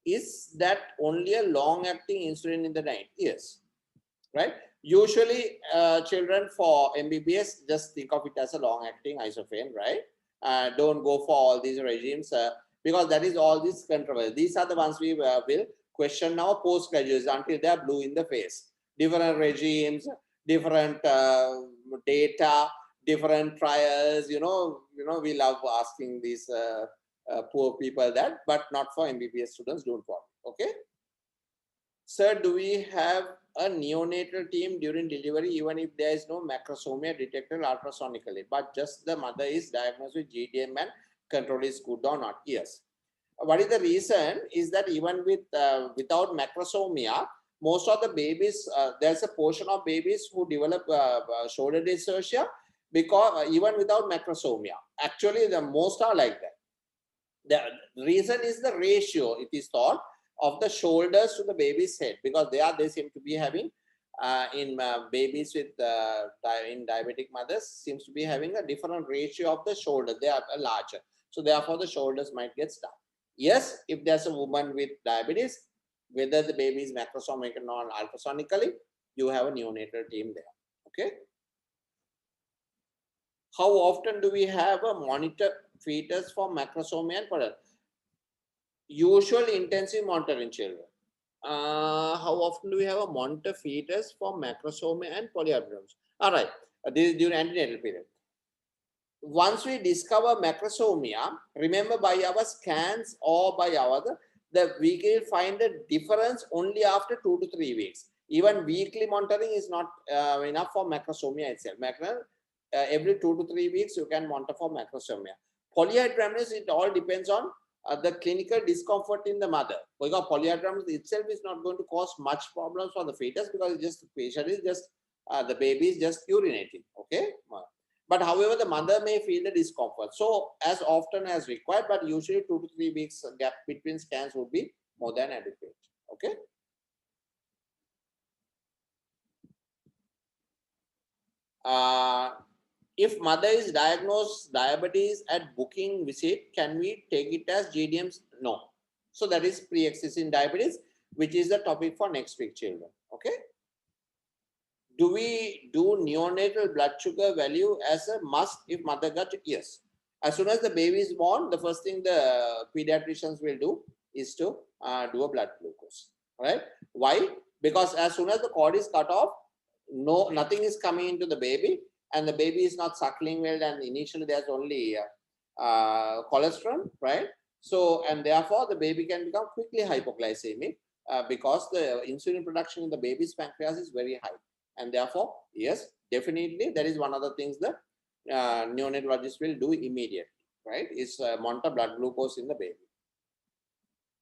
Is that only a long-acting insulin in the night? Yes, right? Usually, children for MBBS, just think of it as a long-acting isophane, right? Don't go for all these regimes because that is all this controversy. These are the ones we will question now postgraduates until they are blue in the face. Different regimes, different data, different trials. We love asking these poor people that, but not for MBBS students. Don't worry. Okay. Sir, do we have a neonatal team during delivery, even if there is no macrosomia detected ultrasonically, but just the mother is diagnosed with GDM and control is good or not? Yes. What is the reason is that even with without macrosomia, most of the babies, there's a portion of babies who develop shoulder dystocia because even without macrosomia. Actually, the most are like that. The reason is the ratio, it is thought, of the shoulders to the baby's head, because they seem to be having in babies with in diabetic mothers seems to be having a different ratio of the shoulder. They are larger, so therefore the shoulders might get stuck. Yes, if there's a woman with diabetes, whether the baby is macrosomic or non-ultrasonically, you have a neonatal team there. Okay. How often do we have a monitor fetus for macrosomia and polyhydramnios? Usually intensive monitoring children. How often do we have a monitor fetus for macrosomia and polyhydramnios? All right, this is during antenatal period. Once we discover macrosomia, remember, by our scans or by we will find a difference only after 2 to 3 weeks. Even weekly monitoring is not enough for macrosomia itself. Every 2 to 3 weeks you can monitor for macrosomia. Polyhydramnios, it all depends on the clinical discomfort in the mother, because polyhydramnios itself is not going to cause much problems for the fetus, because it's just the patient is just the baby is just urinating. Okay, But however, the mother may feel the discomfort. So as often as required, but usually 2 to 3 weeks gap between scans would be more than adequate. Okay. If mother is diagnosed diabetes at booking visit, can we take it as GDMs? No. So that is pre-existing diabetes, which is the topic for next week, children. Okay. Do we do neonatal blood sugar value as a must if mother got? Yes. As soon as the baby is born, the first thing the pediatricians will do is to do a blood glucose. Right? Why? Because as soon as the cord is cut off, nothing is coming into the baby, and the baby is not suckling well, and initially there's only cholesterol, right? So, and therefore the baby can become quickly hypoglycemic because the insulin production in the baby's pancreas is very high. And therefore, yes, definitely that is one of the things the neonatologist will do immediately, right? Is monitor blood glucose in the baby.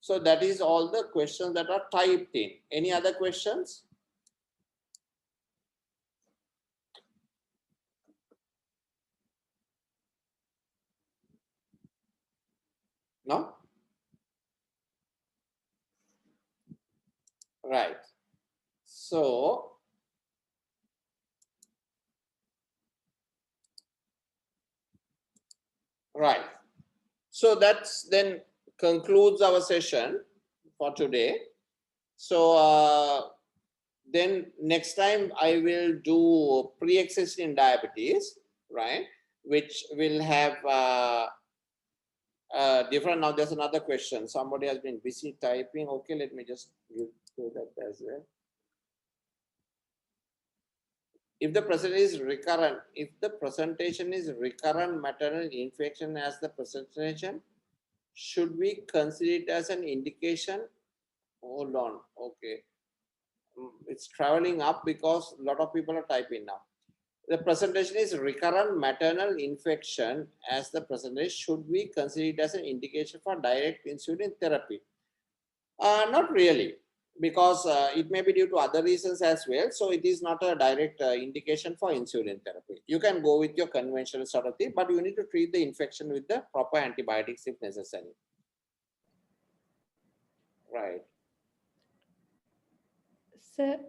So that is all the questions that are typed in. Any other questions? No? Right. So, right. So that's then concludes our session for today. So then next time I will do pre-existing diabetes, right? Which will have different. Now there's another question. Somebody has been busy typing. Okay, let me just do that as well. If the presentation is recurrent maternal infection as the presentation, should we consider it as an indication? Hold on. Okay. It's traveling up because a lot of people are typing now. The presentation is recurrent maternal infection as the presentation. Should we consider it as an indication for direct insulin therapy? Not really, because it may be due to other reasons as well. So it is not a direct indication for insulin therapy. You can go with your conventional sort of thing, but you need to treat the infection with the proper antibiotics if necessary. Right. Sir,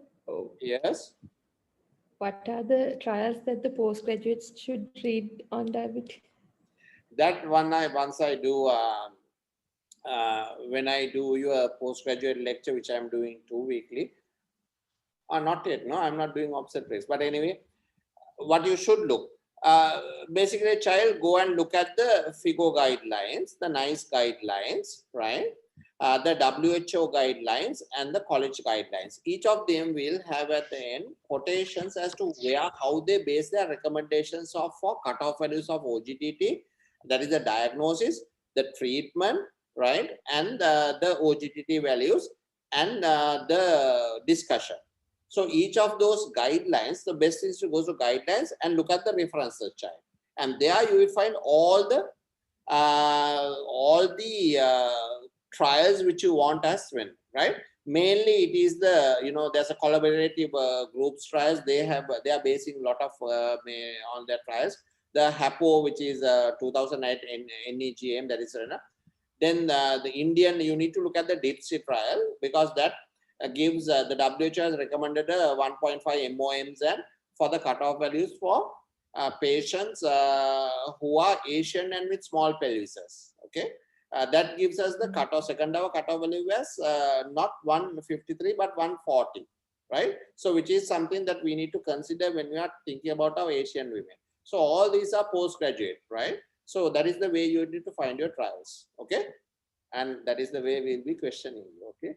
Yes. what are the trials that the postgraduates should read on diabetes? That one once I do when I do your postgraduate lecture, which I'm doing 2 weekly. Not yet. No, I'm not doing obstetrics. But anyway, what you should look. Basically, child, go and look at the FIGO guidelines, the NICE guidelines, right? The WHO guidelines and the college guidelines. Each of them will have at the end quotations as to how they base their recommendations for cutoff values of OGTT. That is the diagnosis, the treatment, right? And the OGTT values and the discussion. So each of those guidelines, the best is to go to guidelines and look at the references, child. And there you will find all the trials which you want as well, right? Mainly it is the, there's a collaborative groups trials. They are basing a lot of on their trials. The HAPO, which is 2008 NEGM, that is then the Indian, you need to look at the DIPSI trial because that gives the WHO has recommended 1.5 MOMs and for the cutoff values for patients who are Asian and with small pelvises. Okay, that gives us the cutoff. Second hour cutoff value was not 153 but 140, right? So which is something that we need to consider when we are thinking about our Asian women. So all these are postgraduate, right? So that is the way you need to find your trials. Okay, and that is the way we'll be questioning you. Okay.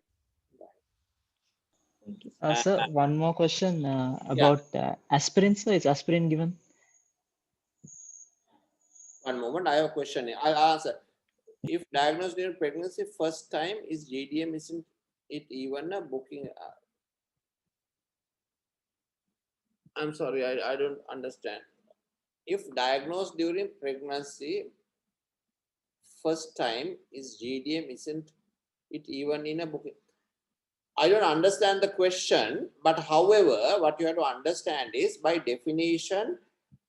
Sir, one more question about aspirin. Sir, is aspirin given? One moment, I have a question. I'll answer. If diagnosed during pregnancy first time, is GDM, isn't it even a booking? I'm sorry, I don't understand. If diagnosed during pregnancy first time, is GDM, isn't it even in a booking? I don't understand the question, but however, what you have to understand is by definition,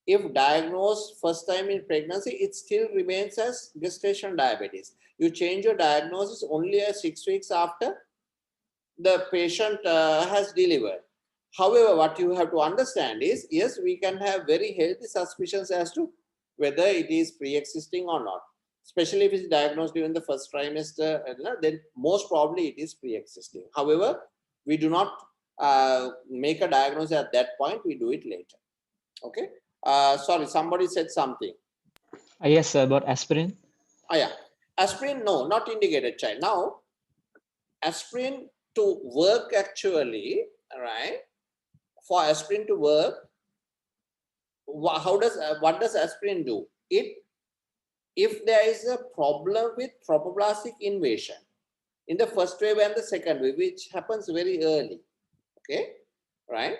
if diagnosed first time in pregnancy, it still remains as gestational diabetes. You change your diagnosis only 6 weeks after the patient has delivered. However, what you have to understand is, yes, we can have very healthy suspicions as to whether it is pre-existing or not. Especially if it's diagnosed during the first trimester, then most probably it is pre-existing. However, we do not make a diagnosis at that point, we do it later. Okay. Sorry, somebody said something. Yes, about aspirin. Oh, yeah. Aspirin, no, not indicated child. Now, aspirin to work actually, all right, for aspirin to work, what does aspirin do? If there is a problem with trophoblastic invasion in the first wave and the second wave, which happens very early, okay, right?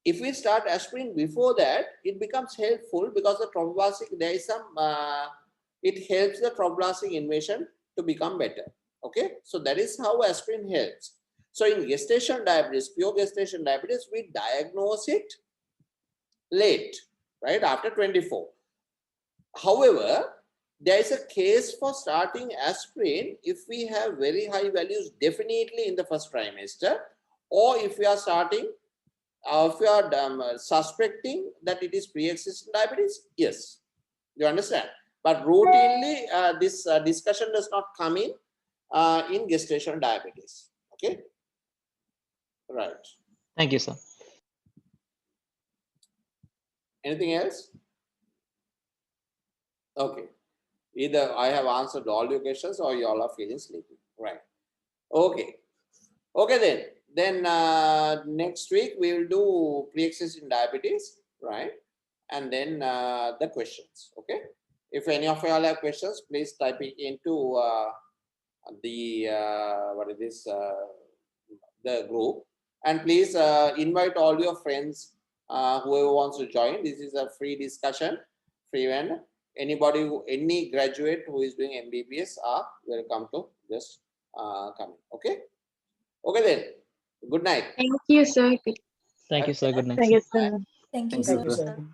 If we start aspirin before that, it becomes helpful because the trophoblastic, there is some, it helps the trophoblastic invasion to become better. Okay, so that is how aspirin helps. So in gestational diabetes, pure gestational diabetes, we diagnose it late, right, after 24. However, there is a case for starting aspirin if we have very high values definitely in the first trimester, or if we are starting, if you are suspecting that it is pre-existing diabetes, yes, you understand. But routinely, this discussion does not come in gestational diabetes. Okay, right. Thank you, sir. Anything else? Okay. Either I have answered all your questions or you all are feeling sleepy. Right. Okay. Okay, then next week we will do pre-existing diabetes, right? And then the questions. Okay. If any of you all have questions, please type it into the what is this the group, and please invite all your friends, whoever wants to join. This is a free discussion, free event. Anybody, any graduate who is doing MBBS are welcome to just come in. Okay. Okay then. Good night. Thank you, sir. Thank you, sir. Good night. Thank you, sir. Thank you, Thank you, sir. sir.